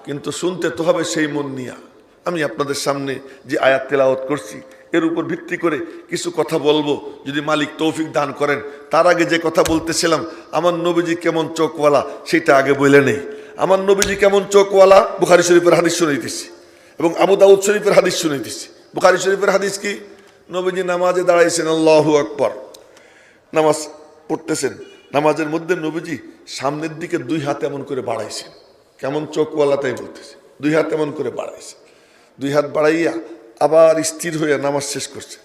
কিন্তু শুনতে তো হবে সেই মন নিয়া। আমি আপনাদের সামনে যে আয়াত তেলাওয়াত করছি, এর উপর ভিত্তি করে কিছু কথা বলবো, যদি মালিক তৌফিক দান করেন। তার আগে যে কথা বলতেছিলাম, আমার নবীজি কেমন চোখওয়ালা, সেটা আগে বলে নেই। আমার নবীজি কেমন চোখওয়ালা, বুখারী শরীফের হাদিস শুনাইতেছি এবং আবু দাউদ শরীফের হাদিস শুনাইতেছি। বুখারী শরীফের হাদিস কি? নবীজি নামাজে দাঁড়াইছেন, আল্লাহু আকবার, নামাজ পড়তেছেন। নামাজের মধ্যে নবীজি সামনের দিকে দুই হাত এমন করে বাড়াইছেন। কেমন চোখওয়ালা তাই বলতেছে, দুই হাত এমন করে বাড়াইছে। দুই হাত বাড়াইয়া আবার স্থির হইয়া নামাজ শেষ করছে।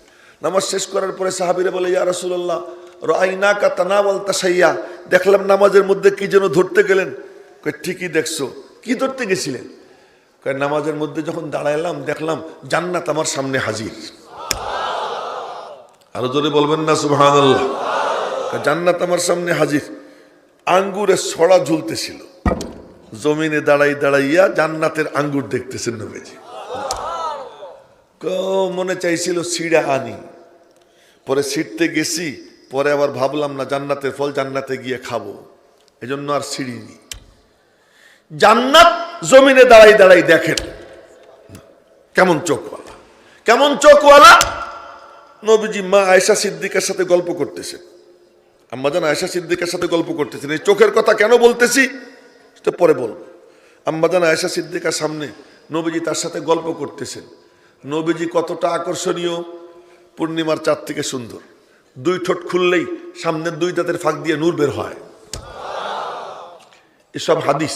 নামাজ শেষ করার পরে সাহাবীরা বলে, ইয়া রাসূলুল্লাহ, রাআইনাকা তানাওয়ালতা শাইয়া, দেখলাম নামাজের মধ্যে কি যেন ধরতে গেলেন। কই, ঠিকই দেখছো। কি ধরতে গেছিলেন? কই, নামাজের মধ্যে যখন দাঁড়াইলাম দেখলাম জান্নাত আমার সামনে হাজির। আরো জোরে বলবেন না সুবহানাল্লাহ। জান্নাত আমার সামনে হাজির। আঙ্গুরের ছড়া ঝুলতেছিল, জমিনে দাঁড়াইয়া জান্নাতের আঙ্গুর দেখতেছেন নবীজি। মনে চাইছিল ছিঁড়া আনি, পরে ছিঁড়তে গেছি, পরে আবার ভাবলাম না, জান্নাতের ফল জান্নাতে গিয়ে খাবো, এজন্য আর ছিঁড়িনি। জান্নাত জমিনে দাঁড়াই দেখেন কেমন চোখওয়ালা, কেমন চোখওয়ালা। নবীজি মা আয়েশা সিদ্দিকার সাথে গল্প করতেছেন, আম্মাজান আয়েশা সিদ্দিকার সাথে গল্প করতেছেন। এই চোখের কথা কেন বলতেছি সেটা পরে বলবো। আম্মাজান আয়েশা সিদ্দিকার সামনে নবীজি তার সাথে গল্প করতেছেন। নবীজি কতটা আকর্ষণীয়, পূর্ণিমার চাঁদ থেকে সুন্দর। দুই ঠোঁট খুললেই সামনের দুই দাঁতের ফাঁক দিয়ে নূর বের হয়। এসব হাদিস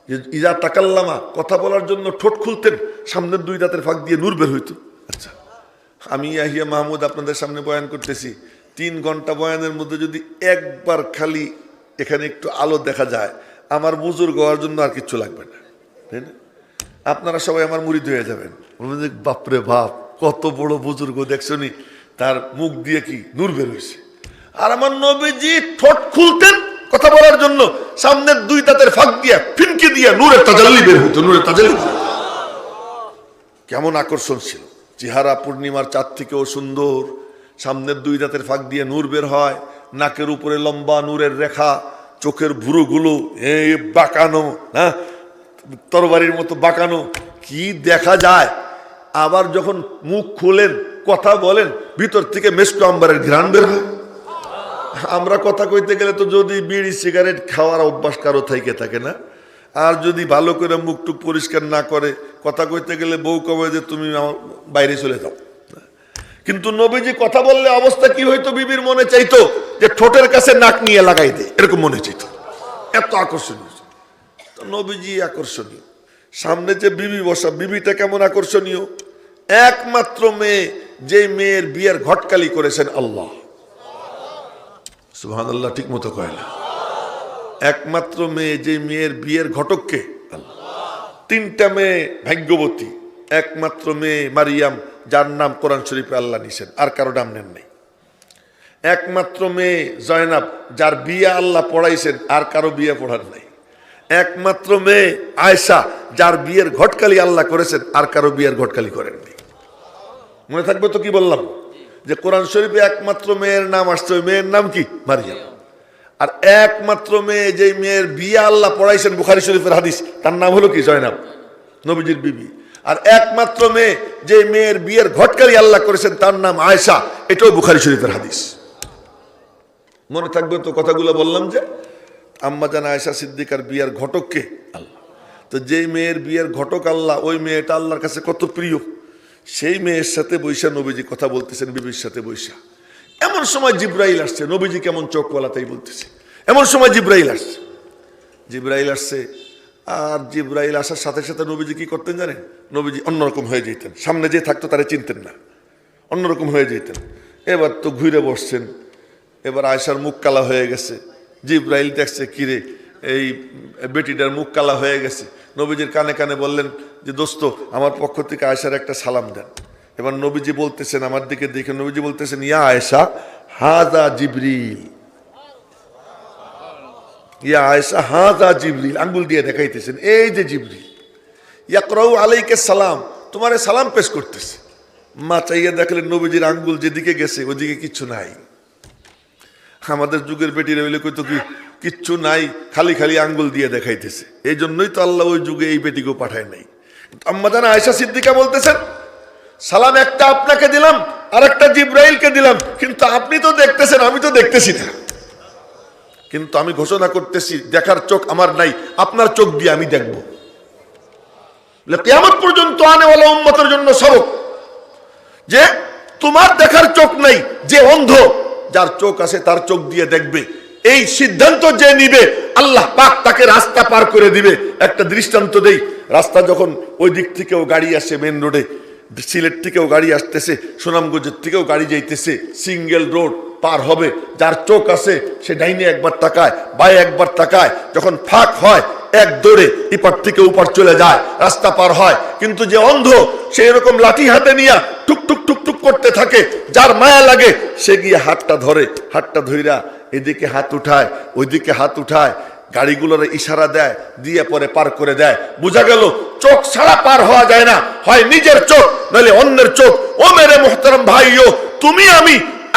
যে ইজা তাকাল্লামা, কথা বলার জন্য ঠোঁট খুলতেন, সামনের দুই দাঁতের ফাঁক দিয়ে নূর বের হইতো। আচ্ছা, আমি ইয়াহিয়া মাহমুদ আপনাদের সামনে বয়ান করতেছি। 3 ঘন্টা বয়ানের মধ্যে যদি একবার খালি এখানে একটু আলো দেখা যায়, আমার বুজুর্গ হওয়ার জন্য আর কিচ্ছু লাগবে না, তাই না? আপনারা সবাই আমার মুরিদ হয়ে যাবেন। বাপরে বাপ, কত বড় বুজুর্গ দেখছনি, তার মুখ দিয়ে কি নূর বের হয়েছে। আর আমার নবীজি ঠোঁট খুলতেন কথা বলার জন্য, সামনের দুই দাঁতের ফাঁক দিয়ে ফিনকে দিয়ে নূরের তাজাল্লি বের হইতো, নূরের তাজাল্লি। কেমন আকর্ষণ ছিল চেহারা, পূর্ণিমার চাঁদ থেকেও সুন্দর। সামনের দুই দাঁতের ফাঁক দিয়ে নূর বের হয়, নাকের উপরে লম্বা নূরের রেখা, চোখের ভুরুগুলো বাঁকানো, হ্যাঁ, তরবারির মতো বাঁকানো, কি দেখা যায়। আবার যখন মুখ খুলেন, কথা বলেন, ভিতর থেকে মেসকো আম্বারের ঘ্রাণ বের হয়। আমরা কথা কইতে গেলে তো যদি বিড়ি সিগারেট খাওয়ার অভ্যাস কারো থেকে থাকে না, আর যদি ভালো করে মুখ টুক পরিষ্কার না করে কথা কইতে গেলে বউ কবে যে তুমি আমার বাইরে চলে যাও। কিন্তু নবীজি কথা বললে অবস্থা কি হইতো, বিবির মনে চাইতো যে ঠোঁটের কাছে নাক নিয়ে লাগাই দে, এরকম মনে চাইতো। এত আকর্ষণীয় তো নবীজি, আকর্ষণীয়। সামনে যে বিবি বসা, বিবিটা কেমন আকর্ষণীয়। একমাত্র মেয়ে, যে মেয়ের বিয়ের ঘটকালি করেছেন আল্লাহ, সুবহানাল্লাহ, ঠিক মতো কয় না। একমাত্র মেয়ে, যে মেয়ের বিয়ের ঘটককে আল্লাহ। 3টা মেয়ে ভাগ্যবতী, একমাত্র মেয়ে মারিয়াম, যার নাম কোরআন শরীফে আল্লাহ নিছেন, আর কারো নাম নেন নাই। একমাত্র মেয়ে জয়নাব, যার বিয়ে আল্লাহ পড়াইছেন, আর কারো বিয়ে পড়ার নাই। একমাত্র মেয়ে আয়েশা, যার বিয়ের ঘটকালি আল্লাহ করেছেন, আর কারো বিয়ের ঘটকালি করেন নাই। মনে থাকবে তো কি বললাম, যে কোরআন শরীফে একমাত্র মেয়ের নাম আসছে, ওই মেয়ের নাম কি? মারিয়াম। আর একমাত্র মেয়ে, যে মেয়ের বিয়ে আল্লাহ পড়াইছেন, বুখারী শরীফের হাদিস, তার নাম হলো কি? জয়নাব, নবীজির বিবি। আর একমাত্র মেয়ে, যে মেয়ের বিয়ের ঘটকালি আল্লাহ করেছেন, তার নাম আয়েশা, এটাও বুখারী শরীফের হাদিস। মনে থাকবে তো কথাগুলো বললাম, যে আম্মাজান আয়েশা সিদ্দিকার বিয়ের ঘটককে আল্লাহ। তো যেই মেয়ের বিয়ের ঘটক আল্লাহ, ওই মেয়েটা আল্লাহর কাছে কত প্রিয়। সেই মেয়ের সাথে বৈশা নবীজি কথা বলতেছেন, বিবির সাথে বৈশা। এমন সময় জিব্রাইল আসছে, নবীজি কেমন চোখওয়ালা তাই বলতেছে। এমন সময় জিব্রাইল আসছে, জিব্রাইল আসছে। আর জিব্রাইল আসার সাথে সাথে নবীজি কি করতেন জানেন? নবীজি অন্যরকম হয়ে যেতেন। সামনে যে থাকতো তারা চিনতেন না, অন্যরকম হয়ে যেতেন। এবার তো ঘুরে বসছেন, এবার আয়েশার মুখ কালা হয়ে গেছে। জিব্রাইল দেখছে কিরে এই বেটিটার মুখ কালা হয়ে গেছে। নবীজির কানে কানে বললেন যে দোস্ত আমার পক্ষ থেকে আয়েশার একটা সালাম দেন। এবার নবীজি বলতেছেন, আমার দিকে দেখে নবীজি বলতেছেন, ইয়া আয়েশা হাযা জিবরিল, ইয়া আয়েশা হাযা জিবরিল, আঙ্গুল দিয়ে দেখাইতেছেন এই যে জিবরিল, ইয়াকরাউ আলাইকা সালাম, তোমারে সালাম পেশ করতেছে। মা চাইয়া দেখলেন নবীজির আঙ্গুল যেদিকে গেছে ওইদিকে কিচ্ছু নাই। আমাদের যুগের বেটিরা হইলে কইতো কি কিচ্ছু নাই, খালি খালি আঙ্গুল দিয়ে দেখাইতেছে। এই জন্যই তো আল্লাহ ওই যুগে এই বেটিকেও পাঠায় নাই। আম্মা জান আয়েশা সিদ্দিকা বলতেছেন, সালাম একটা আপনাকে দিলাম আর একটা জিব্রাইলকে দিলাম, কিন্তু আপনি তো দেখতেছেন আমি তো দেখতেছি না। কিন্তু আমি ঘোষণা করতেছি দেখার চোখ আমার নাই, আপনার চোখ দিয়ে আমি দেখব। কিয়ামত পর্যন্ত আনেওয়ালা উম্মতের জন্য সবক যে তোমার দেখার চোখ নাই, যে অন্ধ, যার চোখ আছে তার চোখ দিয়ে দেখবে, এই সিদ্ধান্ত যে নিবে আল্লাহ পাক তাকে রাস্তা পার করে দিবে। একটা দৃষ্টান্ত দেই, রাস্তা যখন ওই দিক থেকেও গাড়ি আসে, মেন রোডে সিলেট থেকেও গাড়ি আসতেছে, সুনামগঞ্জের থেকেও গাড়ি যাইতেছে, সিঙ্গেল রোড পার হবে, যার চোখ আছে সে ডাইনে একবার তাকায়, বায়ে একবার তাকায়, যখন ফাঁক হয় এক দৌড়ে এপার থেকে ওপার চলে যায়, রাস্তা পার হয়। কিন্তু যে অন্ধ সে এরকম লাঠি হাতে নিয়ে টুকটুক টুকটুক করতে থাকে, যার মায়া লাগে সে গিয়ে হাতটা ধরে, হাতটা ধইরা এদিকে হাত উঠায় ওইদিকে হাত উঠায়, গাড়িগুলোর ইশারা দেয়, দিয়ে পরে পার করে দেয়। বোঝা গেল চোখ ছাড়া পার হওয়া যায় না, হয় নিজের চোখ নইলে অন্যের চোখ। ও মেরে মোহতারাম ভাইও, তুমি আমি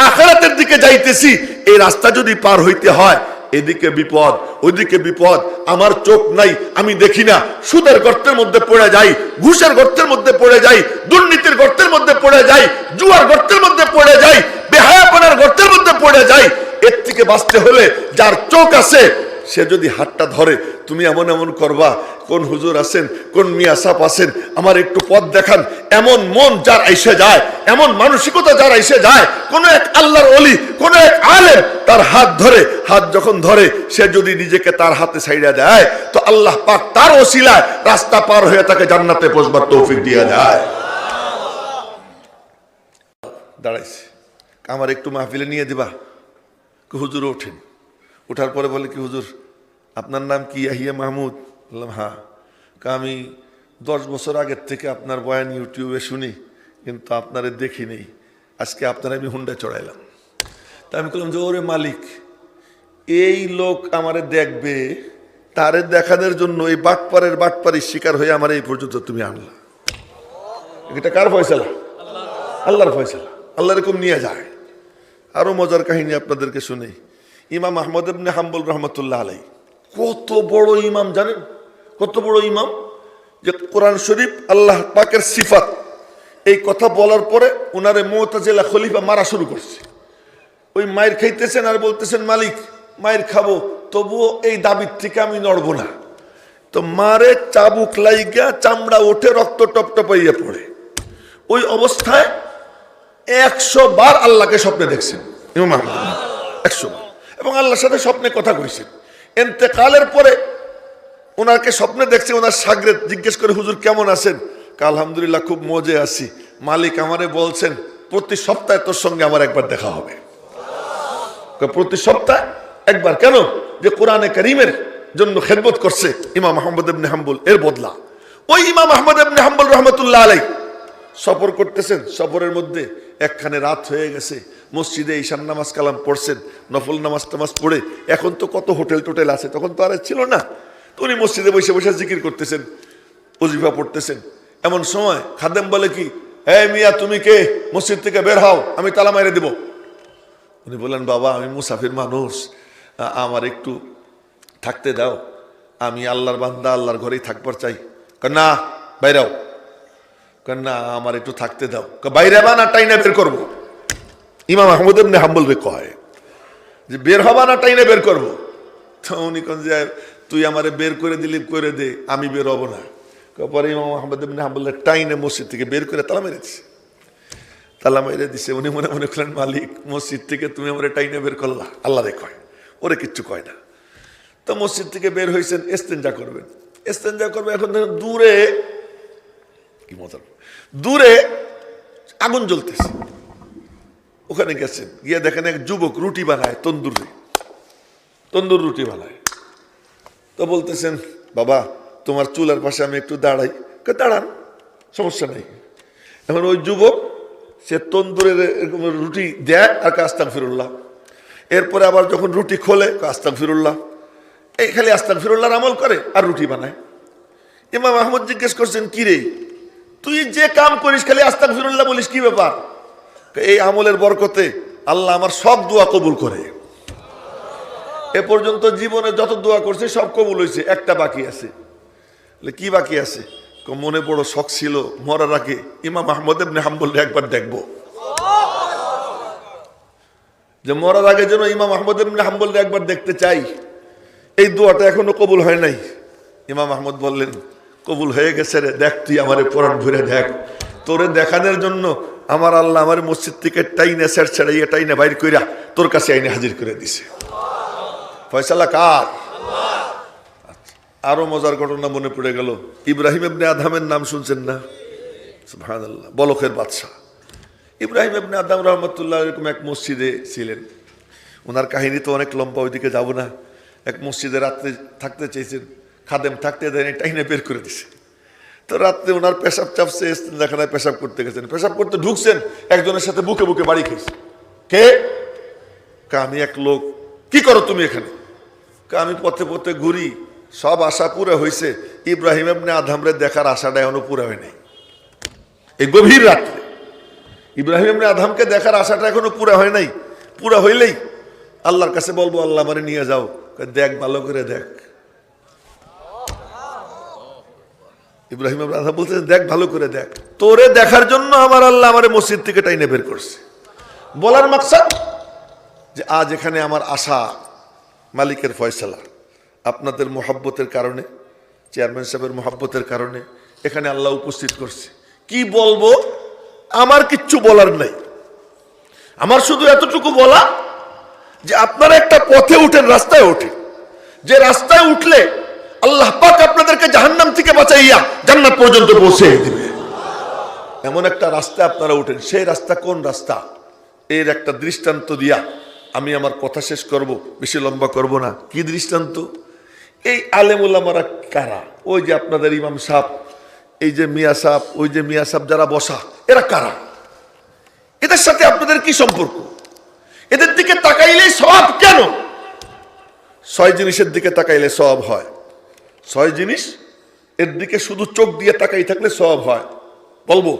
আখিরাতের দিকে যাইতেছি, এই রাস্তা যদি পার হইতে হয় এদিকে বিপদ ওইদিকে বিপদ, আমার চোখ নাই আমি দেখি না, সুদের গর্তের মধ্যে পড়ে যাই, ঘুষের গর্তের মধ্যে পড়ে যাই, দুর্নীতির গর্তের মধ্যে পড়ে যাই, জুয়ার গর্তের মধ্যে পড়ে যাই, বেহায়াপনার গর্তের মধ্যে পড়ে যাই। এর থেকে বাঁচতে হলে যার চোখ আছে সে যদি হাতটা ধরে, তুমি এমন এমন করবা, কোন হুজুর আছেন, কোন মিয়া সাপ আছেন, আমার একটু পথ দেখান, এমন মন যার এসে যায়, এমন মানসিকতা যার এসে যায়, কোন এক আল্লাহর ওলি, কোন এক আলেম তার হাত ধরে, হাত যখন ধরে সে যদি নিজেকে তার হাতে ছাইড়া দেয়, তো আল্লাহ পাক তার ওসিলায় রাস্তা পার হয়ে তাকে জান্নাতে পৌঁছবার তৌফিক দিয়ে দেয়। দাঁড়াইছে, আমার একটু মাহফিলে নিয়ে দিবা? হুজুর ওঠেন। ওঠার পরে বলে কি হুজুর আপনার নাম কি? ইয়াহিয়া মাহমুদ। বললাম হ্যাঁ। আমি 10 বছর আগের থেকে আপনার বয়ান ইউটিউবে শুনি, কিন্তু আপনারে দেখি নেই, আজকে আপনার আমি হুন্ডা চড়াইলাম। তা আমি বললাম যে ওরে মালিক, এই লোক আমারে দেখবে, তারে দেখানোর জন্য এই বাটপাড়ির শিকার হয়ে আমার এই পর্যন্ত তুমি আনলা। এটা কার ফয়সালা? আল্লাহর ফয়সালা। আল্লাহ এরকম নিয়ে যায়। আরো মজার কাহিনী আপনাদেরকে শুনি। ইমাম আহমদ ইবনে হাম্বল রহমতুল্লাহ আলাই কত বড় ইমাম জানেন? কত বড় ইমাম যে কোরআন শরীফ আল্লাহ পাকের সিফাত, এই কথা বলার পরে ওনারে মুতাজিলা খলিফা মারা শুরু করছে। ওই মায়ের খাইতেছেন আর বলতেছেন মালিক মায়ের খাবো, তবুও এই দাবির থেকে আমি নড়বো না। তো মারে চাবুক লাইগা চামড়া ওঠে, রক্ত টপটপাইয়া পড়ে। ওই অবস্থায় 100 বার আল্লাহকে স্বপ্নে দেখছেন ইমাম আহমদ, 100 বার, এবং আল্লাহর সাথে স্বপ্নে কথা কইছেন। ইন্তেকালের পরে ওনাকে স্বপ্নে দেখছে, ওনার শাগরেদ জিজ্ঞেস করে হুজুর কেমন আছেন? আলহামদুলিল্লাহ খুব মজে আছি, মালিক আমারে বলছেন প্রতি সপ্তাহে তোর সঙ্গে আমার একবার দেখা হবে। প্রতি সপ্তাহে একবার কেন? যে কোরআনে কারীমের জন্য খেদমত করছে ইমাম আহমদ ইবনে হাম্বল, এর বদলা। ওই ইমাম আহমদ ইবনে হাম্বল রহমতুল্লাহ আলাইহি সফর করতেছেন, সফরের মধ্যে একখানে রাত হয়ে গেছে, মসজিদে ঈশান নামাজ কালাম পড়ছেন, নফল নামাজ টামাজ পড়ে, এখন তো কত হোটেল টোটেল আছে, তখন তো আর ছিল না। তো উনি মসজিদে বসে বসে জিকির করতেছেন, ওজিফা পড়তেছেন। এমন সময় খাদেম বলে কি, হে মিয়া তুমি কে? মসজিদ থেকে বের হও, আমি তালা মাইরে দেব। উনি বললেন বাবা আমি মুসাফির মানুষ, আমার একটু থাকতে দাও, আমি আল্লাহর বান্দা, আল্লাহর ঘরেই থাকবার চাই। না বাইরাও, না আমার একটু থাকতে দাও। বাইরে বা না টাইনে বের করবো? ইমাম আহমদ ইবনে হাম্বল রে কয় যে বের হবা না টাইনে বের করবো? তো উনি কোন যে তুই আমারে বের করে দিলি করে দে, আমি বের হবো না। পরে ইমাম আহমদ ইবনে হাম্বল টাইনে মসজিদ থেকে বের করে তালা মেরে দিছে। তালা মেরে দিছে। উনি মনে মনে করলেন মালিক মসজিদ থেকে তুমি আমার টাইনে বের করলা, আল্লাহ রে কয়, ওরে কিচ্ছু কয় না। তো মসজিদ থেকে বের হয়েছেন, ইস্তেঞ্জা করবেন, ইস্তেঞ্জা করবে। এখন দেখেন দূরে কি মজার, দূরে আগুন জ্বলতেছে। ওখানে গেছেন, গিয়ে দেখেন এক যুবক রুটি বানায়, তন্দুর রুটি বানায়। তো বলতেছেন, বাবা তোমার চুলার পাশে আমি একটু দাঁড়াই। দাঁড়ান, সমস্যা নেই। এখন ওই যুবক সে তন্দুরের রুটি দেয় আর আস্তাগফিরুল্লাহ। এরপরে আবার যখন রুটি খোলে আস্তাগফিরুল্লাহ। এই খালি আস্তাগফিরুল্লাহর আমল করে আর রুটি বানায়। ইমাম আহমদ জিজ্ঞেস করছেন, কি রে তুই যে কাম করিস খালি আস্তাগফিরুল্লাহ বলিস, কি ব্যাপার? এই আমলের বরকতে আল্লাহ আমার সব দোয়া কবুল করে। এ পর্যন্ত জীবনে যত দোয়া করছে সব কবুল হয়েছে, একটা বাকি আছে। কি বাকি আছে? মনে বড় শখ ছিল মরার আগে ইমাম আহমদ ইবনে হাম্বল একবার দেখবো, যে মরার আগে যেন ইমাম আহমদ ইবনে হাম্বল একবার দেখতে চাই। এই দোয়াটা এখনো কবুল হয় নাই। ইমাম আহমদ বললেন, কবুল হয়ে গেছে রে, দেখ তুই আমারে পরাণ ঘুরে দেখ। তোরে দেখানোর জন্য আমার আল্লাহ আমার মসজিদ থেকে টাইনে ছেড়ে টাইনে বাইর কইরা তোর কাছে আইনে হাজির করে দিছে। ফয়সালা কার? আরো মজার ঘটনা মনে পড়ে গেল। ইব্রাহিম ইবনে আদহামের নাম শুনছেন না? সুবহানাল্লাহ, বলখের বাদশাহ ইব্রাহিম ইবনে আদহাম রহমতুল্লাহ এরকম এক মসজিদে ছিলেন। ওনার কাহিনী তো অনেক লম্বা, ওইদিকে যাব না। এক মসজিদে রাত্রে থাকতে চেয়েছেন, খাদেম থাকতে দেয়নি, টাইনে বের করে দিছে। তো রাত্রে ওনার পেশাব চাপছে, দেখানায় পেশাব করতে গেছেন। পেশাব করতে ঢুকছেন, একজনের সাথে বুকে বুকে বাড়ি খেয়েছে। কে? আমি এক লোক। কি করো তুমি এখানে? আমি পথে পথে ঘুরি, সব আশা পুরো হয়েছে, ইব্রাহিম ইবনে আদহামরে দেখার আশাটা এখনো পুরো হয় নাই। এই গভীর রাত্রে ইব্রাহিম ইবনে আদহামকে দেখার আশাটা এখনো পুরো হয় নাই। পুরো হইলেই আল্লাহর কাছে বলবো, আল্লাহ আমারে নিয়ে যাও। দেখ, ভালো করে দেখ। ইব্রাহিম ইবনে আদহাম বলতেছেন, দেখ ভালো করে দেখ, তোরে দেখার জন্য আমার আল্লাহ আমারে মসজিদ থেকে টাইনে বের করছে। বলার মাকসাদ যে আজ এখানে আমার আশা মালিকের ফয়সালা, আপনাদের মোহাব্বতের কারণে, চেয়ারম্যান সাহেবের মোহাব্বতের কারণে এখানে আল্লাহ উপস্থিত করছে। কি বলবো? আমার কিচ্ছু বলার নাই। আমার শুধু এতটুকু বলা যে আপনারা একটা পথে উঠেন, রাস্তায় ওঠেন, যে রাস্তায় উঠলে আল্লাহ পাক আপনাদেরকে জাহান্নাম থেকে বাঁচাইয়া জান্নাত পর্যন্ত পৌঁছে দিবে। এমন একটা রাস্তা আপনারা উঠেন। সেই রাস্তা কোন রাস্তা? এর একটা দৃষ্টান্ত দিয়া আমি আমার কথা শেষ করব, বেশি লম্বা করব না। কি দৃষ্টান্ত? এই আলেম ওলামারা কারা? ওই যে আপনাদের ইমাম সাহেব, এই যে মিয়া সাহেব, ওই যে মিয়া সাহেব যারা বসা, এরা কারা? এদের সাথে আপনাদের কি সম্পর্ক? এদের দিকে তাকাইলে সওয়াব কেন? 6 জিনিসের দিকে তাকাইলে সওয়াব হয়। 6 জিনিস, এর দিকে শুধু চোখ দিয়ে তাকাই থাকলে সওয়াব হয়। বলবো?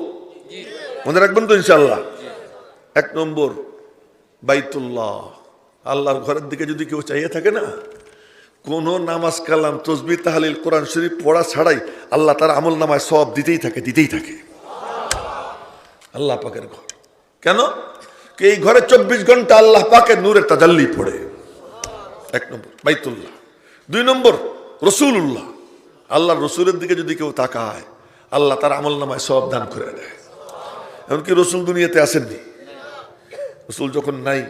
মনে রাখবেন তো ইনশাআল্লাহ। 1 নম্বর, বাইতুল্লাহ, আল্লাহর ঘরের দিকে যদি কেউ চাইয়ে থাকে না, কোন নামাজ কালাম তসবিহ তাহলিল কোরআন শরীফ পড়া ছাড়াই আল্লাহ তার আমল নামায় সওয়াব দিতেই থাকে। আল্লাহ পাকের ঘর কেন? এই ঘরে 24 ঘন্টা আল্লাহ পাকের নূরের তাজাল্লি পড়ে। 1 নম্বর বাইতুল্লাহ। 2 নম্বর রসুল্লাহ, আল্লাহর রসুলের দিকে যদি কেউ তাকায় আল্লাহ তার আমল নামায় সওয়াব দান করে দেয়। এমনকি রসুল দুনিয়াতে আসেননি, রসুল যখন নাই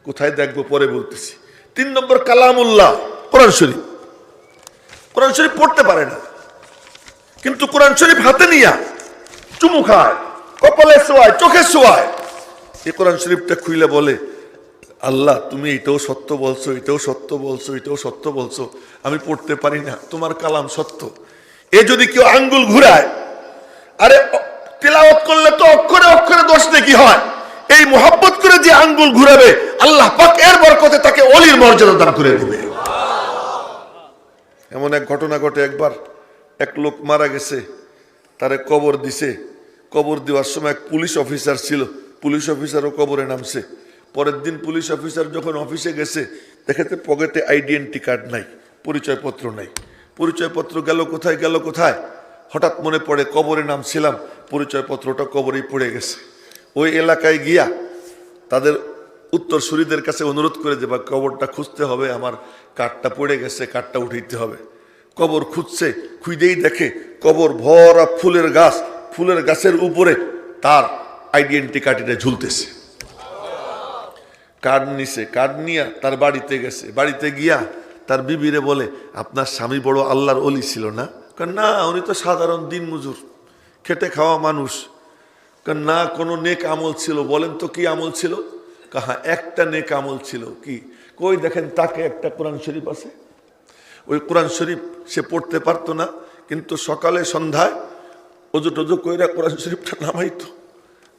কোথায় দেখবো পরে বলতেছি। 3 নম্বর কালামুল্লাহ, কোরআন শরীফ। কোরআন শরীফ পড়তে পারে না, কিন্তু কোরআন শরীফ হাতে নিয়া চুমু খায়, কপালে শোয়ায়, চোখে শোয়ায়। এই কোরআন শরীফটা খুইলে বলে, আল্লাহ তুমি এটাও সত্য বলছো, এটাও সত্য বলছো, এটাও সত্য বলছো, আমি পড়তে পারি না, তোমার কালাম সত্য। এ যদি কেউ আঙ্গুল ঘুরায়, আরে তিলাওয়াত করলে তো অক্ষরে অক্ষরে দোষ নাকি হয়, এই মোহাব্বত করে যে আঙ্গুল ঘুরাবে আল্লাহ পাক এর বরকতে তাকে ওলির মর্যাদা দান করে দিবে। এমন এক ঘটনা ঘটে, একবার এক লোক মারা গেছে, তারে কবর দিছে। কবর দেওয়ার সময় এক পুলিশ অফিসার ছিল, পুলিশ অফিসারও কবরে নামছে। পরের দিন পুলিশ অফিসার যখন অফিসে গেছে, দেখেছে পকেটে আইডেন্টি কার্ড নাই, পরিচয়পত্র নাই। পরিচয়পত্র গেল কোথায়? হঠাৎ মনে পড়ে কবরে নামছিলাম, পরিচয়পত্রটা কবরেই পড়ে গেছে। ওই এলাকায় গিয়া তাদের উত্তরসূরিদের কাছে অনুরোধ করে যে বা কবরটা খুঁজতে হবে, আমার কার্ডটা পড়ে গেছে, কার্ডটা উঠাইতে হবে। কবর খুঁজছে, খুঁজেই দেখে কবর ভরা ফুলের গাছ, ফুলের গাছের উপরে তার আইডেন্টি কার্ডটা ঝুলতেছে। কার্ড নিছে, কার্ড নিয়ে তার বাড়িতে গেছে। বাড়িতে গিয়া তার বিবিরে বলে, আপনার স্বামী বড় আল্লাহর ওলি ছিল না? না, উনি তো সাধারণ দিন মজুর, খেটে খাওয়া মানুষ। না, কোনো নেক আমল ছিল? বলেন তো কি আমল ছিল? কাহা একটা নেক আমল ছিল কি? কই দেখেন তাকে একটা কোরআন শরীফ আছে। ওই কোরআন শরীফ সে পড়তে পারতো না, কিন্তু সকালে সন্ধ্যায় অজু টজু কইরা কোরআন শরীফটা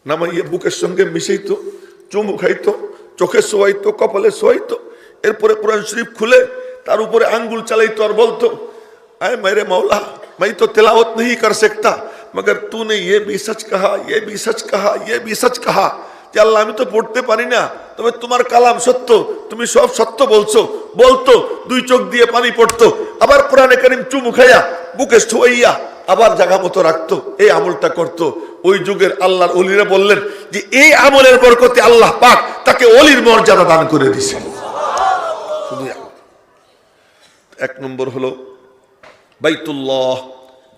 নামাইয়ে বুকের সঙ্গে মিশাইতো, চুমু খাইতো, চোখে শোয়াইতো, কপালে শোয়াইতো। এরপরে কোরআন শরীফ খুলে তার উপরে আঙ্গুল চালাইতো আর বলতো, আয় মেরে মৌলা, मैं तो तिलावत नहीं कर सकता मगर तूने ये भी सच कहा, ये भी सच कहा, ये भी सच कहा। যে আল্লাহ আমি তো পড়তে পারি না, তবে তোমার কালাম সত্য, তুমি সব সত্য বলছো। বলতো, দুই চোখ দিয়ে পানি পড়তো, আবার কোরআনে কারীম চুমু খাইয়া বুকে ছোঁইয়া আবার জায়গা মতো রাখতো। এই আমলটা করতো। ওই যুগের আল্লাহর ওলিরা বললেন যে এই আমলের বরকতে আল্লাহ পাক তাকে ওলির মর্যাদা দান করে দিয়েছেন। শুধু এক নম্বর হলো বাইতুল্লাহ,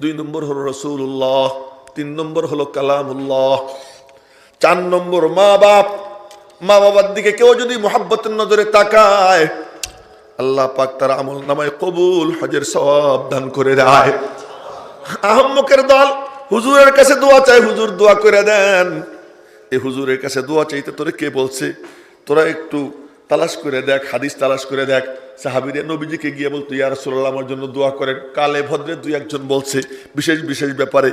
2 নম্বর হলো রাসূলুল্লাহ, 3 নম্বর হলো কালামুল্লাহ, 4 নম্বর মা বাবার দিকে কেউ যদি মুহাব্বতের নজরে তাকায়, আল্লাহ পাক তার আমল নামায় কবুল হজের সওয়াব দান করে দেয়। আহম্মকের দল হুজুরের কাছে দোয়া চায়, হুজুর দোয়া করে দেন। এই হুজুরের কাছে দোয়া চাইতে তোরে কে বলছে? তোরা একটু তালাশ করে দেখ, হাদিস তালাশ করে দেখ। সাহাবীরা নবীজিকে গিয়ে বলতো, ইয়া রাসূলুল্লাহ আমার জন্য দোয়া করেন। কালে ভদ্রে 2-1 বলছে বিশেষ বিশেষ ব্যাপারে।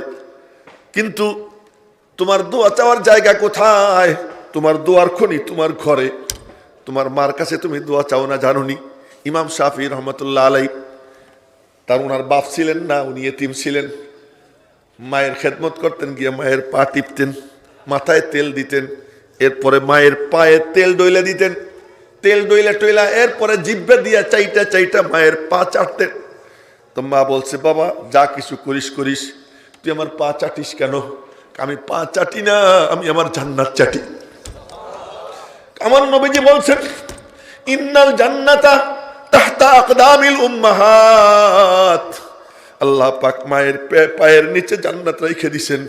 কিন্তু তোমার দোয়া চাওয়ার জায়গা কোথায়? তোমার দোয়ার খনি তোমার ঘরে। তোমার মার কাছে তুমি দোয়া চাও না, জানোনি? ইমাম শাফি রহমতুল্লাহ আলাইহি, তার ওনার বাপ ছিলেন না, উনি এতিম ছিলেন। মায়ের খেদমত করতেন, গিয়ে মায়ের পা টিপতেন, মাথায় তেল দিতেন, এরপরে মায়ের পায়ে তেল ডইলে দিতেন, তেল ডইলা টইলা এরপরে জিভে দিয়া চাইটা চাইটা মায়ের পা চাটতেন। তো মা বলছে, বাবা যা কিছু করিস করিস, তুই আমার পা চাটিস কেন? আমি পা চাটি না, আমি আমার জান্নাত চাটি। আমার নবীজি বলছেন, ইন্নাল জান্নাতা তাহতা আকদামিল উম্মাহাত। আল্লাহ পাক মায়ের পায়ের নিচে জান্নাত রেখে দিয়েছেন।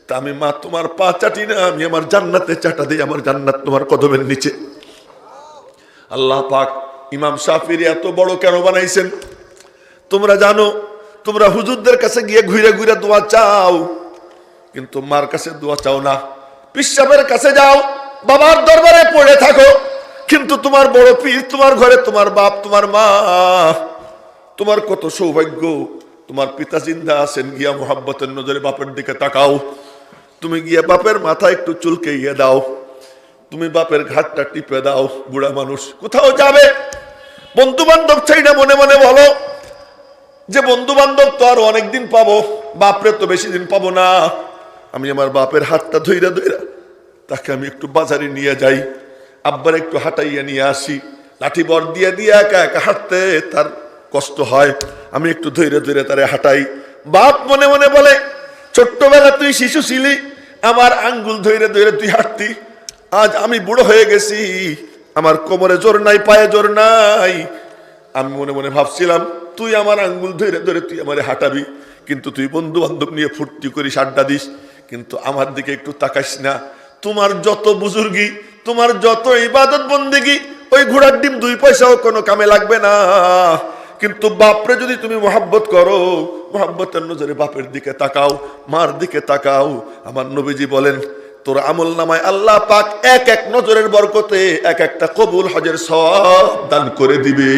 তা আমি মা তোমার পা চাটি না, আমি আমার জান্নাতে চাটা দিই, আমার জান্নাত তোমার কদমের নিচে। আল্লাহ পাক ইমাম শাফির এত বড় কেন বানাইছেন? তোমরা জানো, তোমরা হুজুরদের কাছে গিয়ে ঘুরে ঘুরে দোয়া চাও, কিন্তু মার কাছে দোয়া চাও না। পিসাবের কাছে যাও, বাবার দরবারে পড়ে থাকো, কিন্তু তোমার বড় পীর তোমার ঘরে, তোমার বাপ, তোমার মা। তোমার কত সৌভাগ্য, তোমার পিতা জিন্দা আছেন। গিয়া মুহাব্বতের নজরে বাপের দিকে তাকাও। তুমি গিয়া বাপের মাথা একটু চুলকে ইয়ে দাও, তুমি বাপের ঘাটটা টিপে দাও। বুড়া মানুষ কোথাও যাবে, বন্ধু বান্ধব চাই না, মনে মনে বলো যে বন্ধু বান্ধব তো আর অনেকদিন পাবো, বাপরে তো বেশি দিন পাবো না। আমি আমার বাপের হাতটা ধইরা ধইরা তাকে আমি একটু বাজারে নিয়ে যাই, আব্বার একটু হাঁটাইয়া নিয়ে আসি। লাঠি বর দিয়ে দিয়ে একা একা হাঁটতে তার কষ্ট হয়, আমি একটু ধৈর্য ধরে তারে হাঁটাই। বাপ মনে মনে বলে, ছোট্টবেলা তুই শিশু ছিলি, আমার আঙ্গুল ধৈর্য ধরে তুই হাঁটতি। আজ আমি বুড়ো হয়ে গেছি, আমার কোমরে জোর নাই, পায়ে জোর নাই। আমি মনে মনে ভাবছিলাম তুই আমার আঙ্গুল ধরে ধরে তুই আমারে হাঁটাবি, কিন্তু তুই বন্ধু বান্ধব নিয়ে ফুর্তি করিস, আড্ডা দিস, কিন্তু আমার দিকে একটু তাকাইস না। তোমার যত বুজুর্গি, তোমার যত ইবাদত বন্দেগি, ওই ঘোড়ার ডিম 2 পয়সাও কোনো কামে লাগবে না। কিন্তু বাপরে যদি তুমি মুহাব্বত করো, মুহাব্বতের নজরে বাপের দিকে তাকাও, মার দিকে তাকাও। আমার নবীজি বলেন, তোর আমল নামায় আল্লাহ পাক এক এক নজরের বরকতে এক একটা কবুল হজের সওয়াব দান করে দিবে।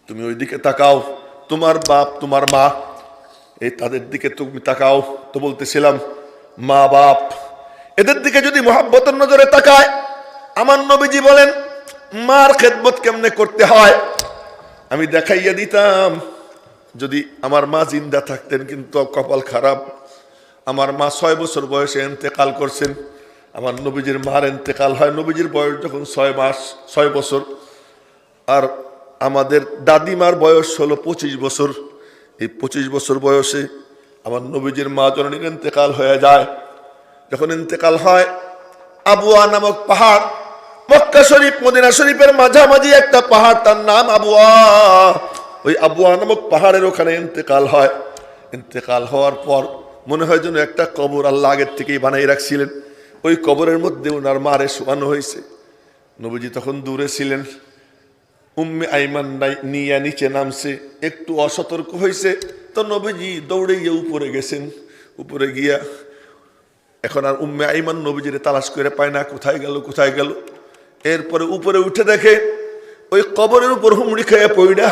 তুমি ওই দিকে তাকাও, তোমার বাপ, তোমার মা, এই তাদের দিকে তুমি তাকাও। তো বলতেছিলাম, মা বাপ এদের দিকে যদি মুহাব্বতের নজরে তাকায়, আমার নবীজি বলেন মার খেদমত কেমনে করতে হয় আমি দেখাইয়া দিতাম। যদি আমার মা জিন্দা থাকতেন, কিন্তু কপাল খারাপ, আমার মা 6 বছর বয়সে ইন্তেকাল করছেন। আমার নবীজির মার ইন্তেকাল হয় নবীজির বয়স যখন 6 মাস, 6 বছর। আর আমাদের দাদিমার বয়স হলো 25 বছর। এই 25 বছর বয়সে আমার নবীজির মা জননীর ইন্তেকাল হয়ে যায়। যখন ইন্তেকাল হয়, আবুয়া নামক পাহাড়, মক্কা শরীফ মদিনা শরীফের মাঝামাঝি একটা পাহাড়, তার নাম আবুয়া। ওই আবুয়া নামক পাহাড়ের ওখানে ইন্তেকাল হয়। ইন্তেকাল হওয়ার পর মনে হয় যেন একটা কবর আল্লাহ আগের থেকেই বানাই রাখছিলেন। ওই কবরের মধ্যে ওনার মারে শোয়ানো হয়েছে। নবীজি তখন দূরে ছিলেন। উম্মে আইমান নিয়ে নিচে নামছে, একটু অসতর্ক হয়েছে, তো নবীজি দৌড়ে গিয়ে উপরে গেছেন। উপরে গিয়া এখন আর উম্মে আইমান নবীজির তালাশ করে পায় না, কোথায় গেল কোথায় গেল। এরপরে উপরে উঠে দেখে ওই কবরের উপর হুমড়ি খেয়ে পইড়া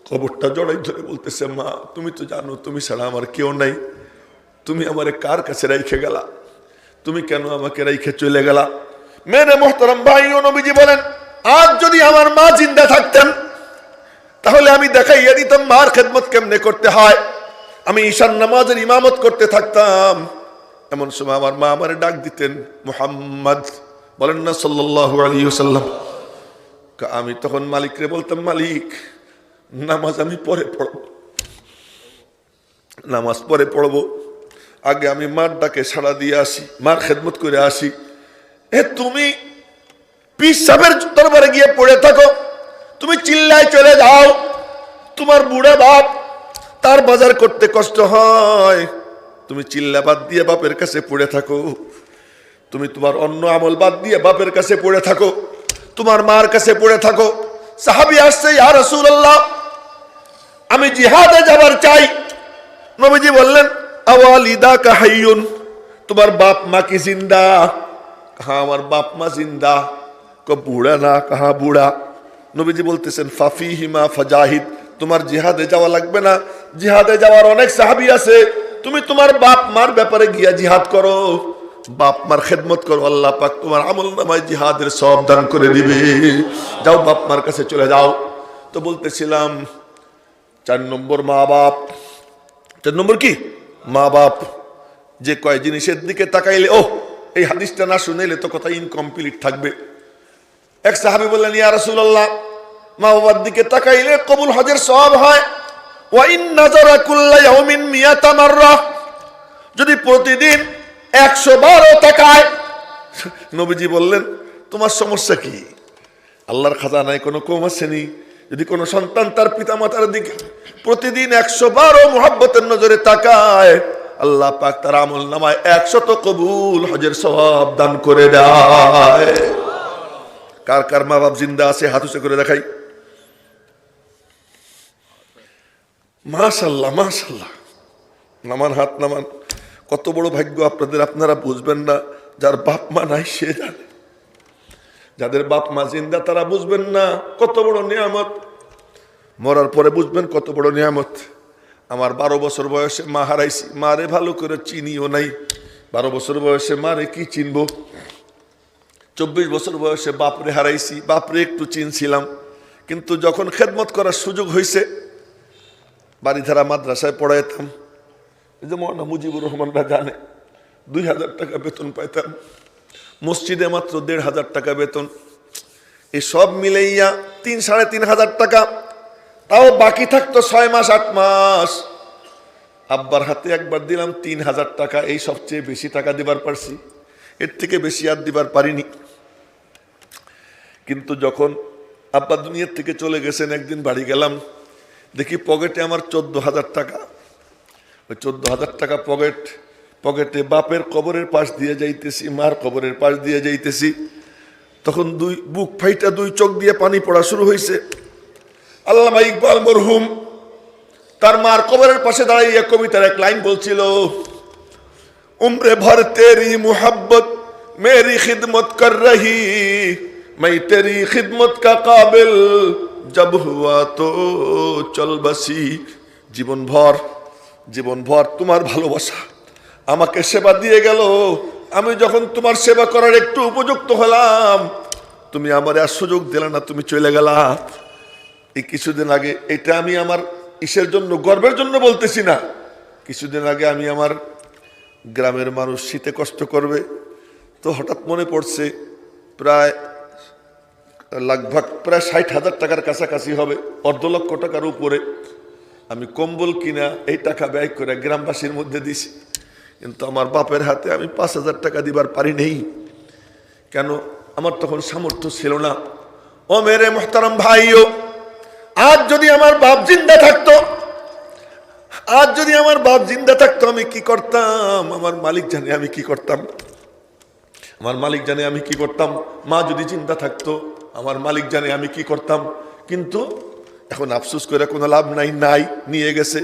কবরটা জড়াই ধরে বলতেছে, মা তুমি তো জানো তুমি ছাড়া আমার কেউ নাই, তুমি আমারে কার কাছে রাইখে গেলা, তুমি কেন আমাকে রাইখে চলে গেলা। মেরে মোহতারাম ভাই ও নবীজি বলেন, আজ যদি আমার মা জিন্দা থাকতেন তাহলে আমি দেখাইয়া দিতাম মার খেদমত কেমনে করতে হয়, আমি ঈশান নামাজের ইমামত করতে থাকতাম। এমন সময় আমার মা আমারে ডাক দিতেন, মুহাম্মদ বলেন না সাল্লাল্লাহু আলাইহি ওয়াসাল্লাম। আমি তখন মালিকরে বলতাম, মালিক নামাজ আমি পরে পড়ব, নামাজ পরে পড়ব, আগে আমি মার ডাকে সাড়া দিয়ে আসি, মার খেদমত করে আসি। তুমি পীর সাহেবের দরবারে গিয়ে পড়ে থাকো, তুমি চিল্লায় চলে যাও, তোমার বুড়া বাপ তার বাজার করতে কষ্ট হয়, তুমি চিল্লা বাদ দিয়ে বাপের কাছে পড়ে থাকো, তুমি তোমার অন্য আমল বাদ দিয়ে বাপের কাছে পড়ে থাকো, তোমার মার কাছে পড়ে থাকো। সাহাবী আসছে, ইয়া রাসূলুল্লাহ আমি জিহাদে যাবার চাই। নবীজি বললেন, আওয়ালিদাকা হাইয়ুন, তোমার বাপ মা কি জিন্দা? হ্যাঁ আমার বাপ মা জিন্দা। বুড়া না? কাহা বুড়া। নবীজি বলতেছেন, ফাফিহিমা ফাজাহিদ, তোমার জিহাদে যাওয়া লাগবে না, জিহাদে যাওয়ার অনেক সাহাবী আছে, তুমি তোমার বাপ মার ব্যাপারে গিয়া জিহাদ করো, বাপ মার খেদমত করো, আল্লাহ পাক তোমার আমল নামায় জিহাদের সব দান করে দিবে, যাও বাপ মার কাছে চলে যাও। তো বলতেছিলাম 4 নম্বর মা বাপ। 4 নম্বর কি? মা বাপ। যে কয় জিনিসের দিকে তাকাইলে ও এই হাদিসটা না শুনাইলে তো কথা ইনকমপ্লিট থাকবে। এক সাহাবী বললেন, ইয়া রাসূলুল্লাহ মা বাবার দিকে তাকাইলে কবুল হজের সওয়াব হয়, ওয়া ইন নাযারা কুল্লা ইয়াউমিন মিয়াতা মাররা, যদি প্রতিদিন 112 তাকায়। নবীজি বললেন, তোমার সমস্যা কি? আল্লাহর খাজানায় কোনো কম আসেনি? যদি কোনো সন্তান তার পিতামাতার দিকে প্রতিদিন 112 মুহাব্বতের নজরে তাকায়, আল্লাহ পাক তার আমল নামায় 100 কবুল হজের সওয়াব দান করে দেয়। কার কার মা বাপ জিন্দা আছে হাত উঁচু করে দেখাই। মাশাআল্লাহ মাশাআল্লাহ, নামান হাত নামান। কত বড় ভাগ্য আপনাদের, আপনারা বুঝবেন না, যার বাপ মা নাই সে জানে, যাদের বাপ মা জিন্দা তারা বুঝবেন না কত বড় নিয়ামত, মরার পরে বুঝবেন কত বড় নিয়ামত। আমার 12 বছর বয়সে মা হারাইছি, মারে ভালো করে চিনিও নাই। 12 বছর বয়সে মারে কি চিনবো? 24 বছর বয়সে বাপরে হারাইছি, বাপরে একটু চিনছিলাম, কিন্তু যখন খেদমত করার সুযোগ হয়েছে, বাড়িধারা মাদ্রাসায় পড়াইতাম, এই যে মৌলানা মুজিবুর রহমানরা জানে, 2000 টাকা বেতন পাইতাম, মসজিদে মাত্র 1500 টাকা বেতন, এই সব মিলাইয়া 3-3.5 টাকা, তাও বাকি থাকতো 6 মাস 8 মাস। আব্বার হাতে একবার দিলাম 3000 টাকা, এই সবচেয়ে বেশি টাকা দিবার পারছি, এর থেকে বেশি আর দিবার পারিনি। কিন্তু যখন আব্বা দুনিয়ার থেকে চলে গেছেন, একদিন বাড়ি গেলাম, দেখি পকেটে আমার 14000 টাকা। ওই 14000 টাকা পকেটে বাপের কবরের পাশ দিয়ে যাইতেছি, মার কবরের পাশ দিয়ে যাইতেছি, তখন বুক ফাইটা 2 চোখ দিয়ে পানি পড়া শুরু হয়েছে। আল্লামা ইকবাল মরহুম তার মার কবরের পাশে দাঁড়িয়ে কবিতার এক লাইন বলছিল, উমরে ভর তেরি মুহাব্বত মেরি খিদমত কর রহি, मैं तेरी खिदमत का काबिल जब हुआ तो चल बसी। জীবন ভর তোমার ভালোবাসা আমাকে সেবা দিয়ে গেল, আমি যখন তোমার সেবা করার একটু উপযুক্ত হলাম, তুমি আমার আর সুযোগ দিলে না, তুমি চলে গেলা। এই কিছুদিন আগে, এটা আমি আমার ইসের জন্য, গর্বের জন্য বলতেছি না, কিছুদিন আগে আমি আমার গ্রামের মানুষ শীতে কষ্ট করবে, তো হঠাৎ মনে পড়ছে প্রায় 60,000 টাকার কাছাকাছি হবে, 2.5 লক্ষ টাকার উপরে আমি কম্বল কিনা এই টাকা ব্যয় করে গ্রামবাসীর মধ্যে দিছি, কিন্তু আমার বাপের হাতে আমি 5000 টাকা দিবার পারি নেই। কেন? আমার তখন সামর্থ্য ছিল না। ও মেরে মোহতারাম ভাইও, আজ যদি আমার বাপ জিন্দা থাকতো, আমি কি করতাম? আমার মালিক জানে আমি কি করতাম, মা যদি জিন্দা থাকতো, আমার মালিক জানে আমি কি করতাম। কিন্তু এখন আফসোস করে কোনো লাভ নাই, নিয়ে গেছে।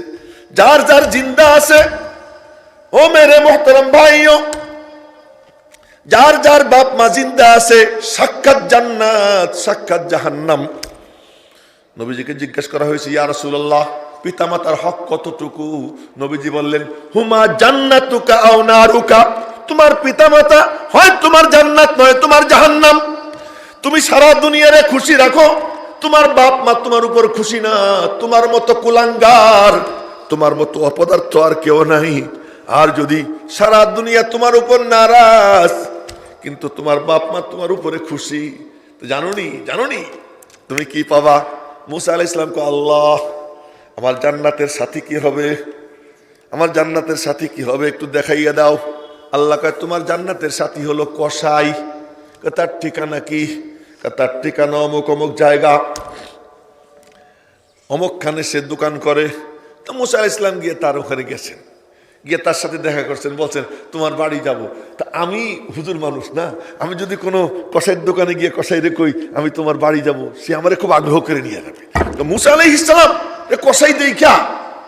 যার যার জিন্দা আছে, ও ও মেরে মোহতারাম ভাইও, যার যার বাপ মা জিন্দা আছে, সাক্ষাৎ জান্নাত সাক্ষাৎ জাহান্নাম। নবীজিকে জিজ্ঞাসা করা হয়েছে, ইয়া রাসূলুল্লাহ, পিতামাতার হক কতটুকু? নবীজি বললেন, হুমা জান্নাতুকা আও নারুকা, তোমার পিতামাতা হয় তোমার জান্নাত নয় তোমার জাহান্নাম। তুমি সারা দুনিয়ারে খুশি রাখো, তোমার বাপ মা তোমার উপর খুশি না। তোমার মতো কুলাঙ্গার, তোমার মতো অপদার্থ আর কেউ নাই। আর যদি সারা দুনিয়া তোমার উপর নারাজ, কিন্তু তোমার বাপ মা তোমার উপরে খুশি, তো জানোনি তুমি কি পাবা? মুসা আলাইহিস সালাম কো, আল্লাহ, আমার জান্নাতের সাথী কি হবে? আমার জান্নাতের সাথী কি হবে একটু দেখাইয়া দাও। আল্লাহ কয়, তোমার জান্নাতের সাথী হলো কসাই। তার ঠিকানা কি? তার ঠিকানা অমুক অমুক জায়গা, অমুকখানে সে দোকান করে। তো মুসা আলাইহিস সালাম গিয়ে তার ওখানে গেছেন, গিয়ে তার সাথে দেখা করছেন, বলছেন তোমার বাড়ি যাব। তা আমি হুজুর মানুষ না, আমি যদি কোনো কসাইয়ের দোকানে গিয়ে কসাইরে কই আমি তোমার বাড়ি যাব, সে আমারে খুব আগ্রহ করে নিয়ে যাবে। তো মুসা আলাইহিস সালাম কসাই দেখা,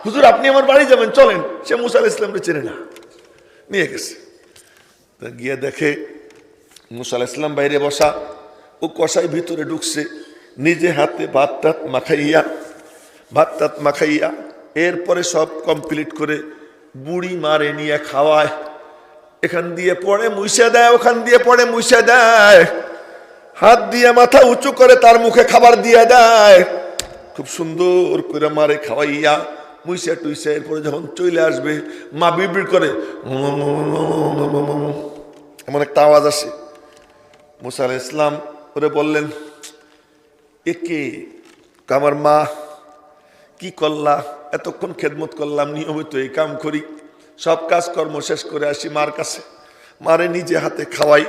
হুজুর আপনি আমার বাড়ি যাবেন, চলেন। সে মুসা আলাইহিস সালামকে চেনে না, নিয়ে গেছে। তা গিয়ে দেখে মুসা আলাইহিস সালাম বাইরে বসা, ও কসাই ভিতরে ঢুকছে, নিজে হাতে ভাত টাত মাখাইয়া এরপরে সব কমপ্লিট করে বুড়ি মারে নিয়ে খাওয়ায়। এখান দিয়ে পড়ে মুইসা দেয়, ওখান দিয়ে পড়ে মুইসা দেয়, হাত দিয়ে মাথা উঁচু করে তার মুখে খাবার দিয়ে দেয়। খুব সুন্দর করে মারে খাওয়াইয়া মুইসা টুইসা এরপরে যখন চলে আসবে, মা বিড়বিড় করে, এমন একটা আওয়াজ আসে। মুসা আলাইহিস সালাম ওরে বললেন, একে আমার মা, কি করলা? এতক্ষণ খেদমত করলাম, নিয়মিত এই কাম করি, সব কাজকর্ম শেষ করে আসি মার কাছে, মারে নিজে হাতে খাওয়াই।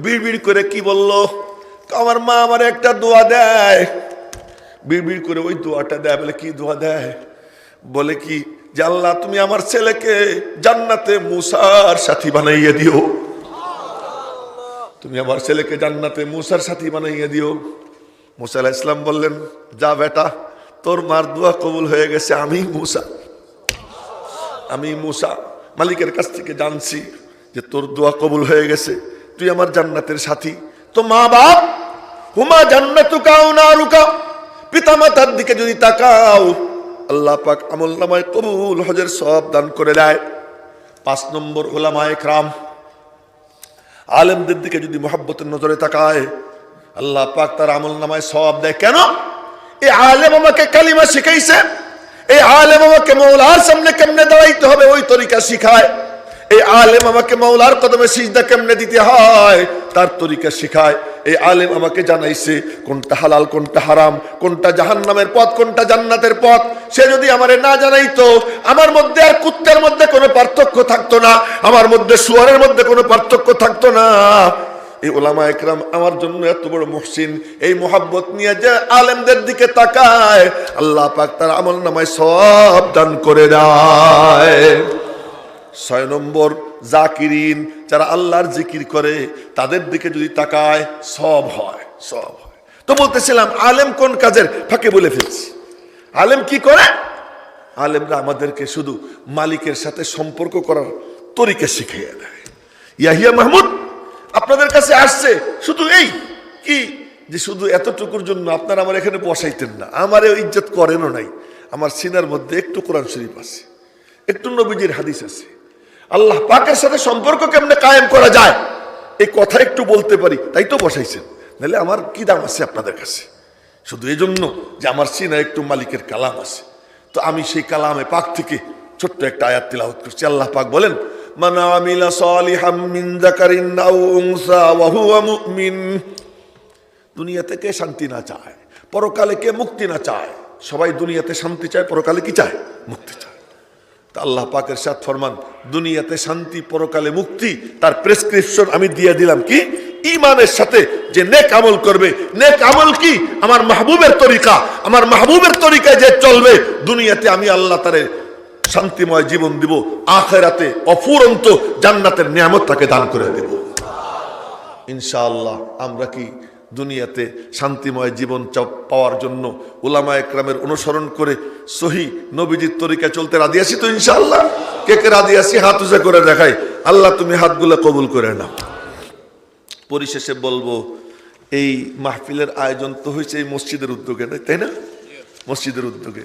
বিড়বিড় করে কি বললো? আমার মা আমার একটা দোয়া দেয়। বিড়বিড় করে ওই দোয়াটা দেয়। বলে কি দোয়া দেয়? বলে কি, যে আল্লাহ তুমি আমার ছেলেকে জান্নাতে মুসার সাথী বানাইয়া দিও, তুমি আমার ছেলেকে জান্নাতে মুসার সাথী বানাইয়া দিও। মুসা আলাইহিস সালাম বললেন, যা বেটা, তোর মার দোয়া কবুল হয়ে গেছে। আমি মুসা মালিকের কাছ থেকে জানছি যে তোর দোয়া কবুল হয়ে গেছে, তুই আমার জান্নাতের সাথী। তো মা বাপ, হুমা জান্নাতুকা আও নারুকা, পিতামাতার দিকে যদি তাকাও, আল্লাহ পাক আমলনামায় কবুল হজের সওয়াব দান করে দেয়। 5 নম্বর, উলামায়ে কেরাম, আলেমদের দিকে যদি মুহাব্বতের নজরে তাকায়, আল্লাহ পাক তার আমলনামায় সওয়াব দেয়। কেন? এই আলেম আমাকে কালিমা শিখাইছে, এই আলেম আমাকে মওলার সামনে কেমনে দাঁড়াইতে হবে ওই তরিকা শিখায়, এই আলেম আমাকে মওলার কদমে সিজদা কেমনে দিতে হয় তার তরিকা শিখায়, এই আলেম আমাকে জানাইছে কোনটা হালাল কোনটা হারাম, কোনটা জাহান্নামের পথ কোনটা জান্নাতের পথ। সে যদি আমারে না জানাইতো, আমার মধ্যে আর কুত্তার মধ্যে কোনো পার্থক্য থাকতো না, আমার মধ্যে শুয়ারের মধ্যে কোনো পার্থক্য থাকতো না। এই উলামায়ে কেরাম আমার জন্য এত বড় মুহসিন, এই মুহাব্বত নিয়ে যে আলেমদের দিকে তাকায়, আল্লাহ পাক তার আমলনামায় সওয়াব দান করে দেয়। 6 নম্বর, জাকিরিন, যারা আল্লাহর জিকির করে, তাদের দিকে যদি তাকায় সওয়াব হয়। তো বলতেছিলাম আলেম কোন কাজের ফাঁকে বলে ফেলছি। আলেম কি করে? আলেমরা আমাদেরকে শুধু মালিকের সাথে সম্পর্ক করার তরিকা শিখিয়ে দেয়। ইয়াহিয়া মাহমুদ আপনাদের কাছে আসছে শুধু এই কি যে শুধু এতটুকুর জন্য আপনারা আমার এখানে বসাইতেন না, আমারে ইজ্জত করেনও নাই। আমার সিনার মধ্যে একটু কোরআন শরীফ আছে, একটু নবীজির হাদিস আছে, আল্লাহ পাকের সাথে সম্পর্ক কেমনে কায়েম করা যায় এই কথা একটু বলতে পারি, তাই তো বসাইছেন। নাহলে আমার কি দাম আছে আপনাদের কাছে? শুধু এই জন্য যে আমার সিনা একটু মালিকের কালাম আছে। তো আমি সেই কালামে পাক থেকে ছোট্ট একটা আয়াত তিলাওয়াত করছি। আল্লাহ পাক বলেন, মান আমিলা সালিহাম মিন যাকারিন আও উনসা ওয়া হুয়া মুমিন। দুনিয়াতে কে শান্তি না চায়, পরকালে কে মুক্তি না চায়? সবাই দুনিয়াতে শান্তি চায়, পরকালে কি চায়? মুক্তি চায়। তা আল্লাহ পাকের সাথ ফরমান, দুনিয়াতে শান্তি পরকালে মুক্তি, তার প্রেসক্রিপশন আমি দিয়ে দিলাম কি? ঈমানের সাথে যে নেক আমল করবে। নেক আমল কি? আমার মাহবুবের তরিকা, আমার মাহবুবের তরিকায় যে চলবে, দুনিয়াতে আমি আল্লাহ তারে শান্তিময় জীবন দিব, আখিরাতে অফুরন্ত জান্নাতের নিয়ামত তাকে দান করে দেব ইনশাআল্লাহ। আমরা কি দুনিয়াতে শান্তিময় জীবন পাওয়ার জন্য উলামা একরামের অনুসরণ করে সহি নবীজির তরিকায় চলতে রাজি আছি তো ইনশাআল্লাহ? কে কে রাজি আছি হাত উঁচা করে দেখাই। আল্লাহ তুমি হাতগুলো কবুল করে নাও। পরিশেষে বলবো, এই মাহফিলের আয়োজন তো হয়েছে এই মসজিদের উদ্যোগে, তাই না? মসজিদের উদ্যোগে।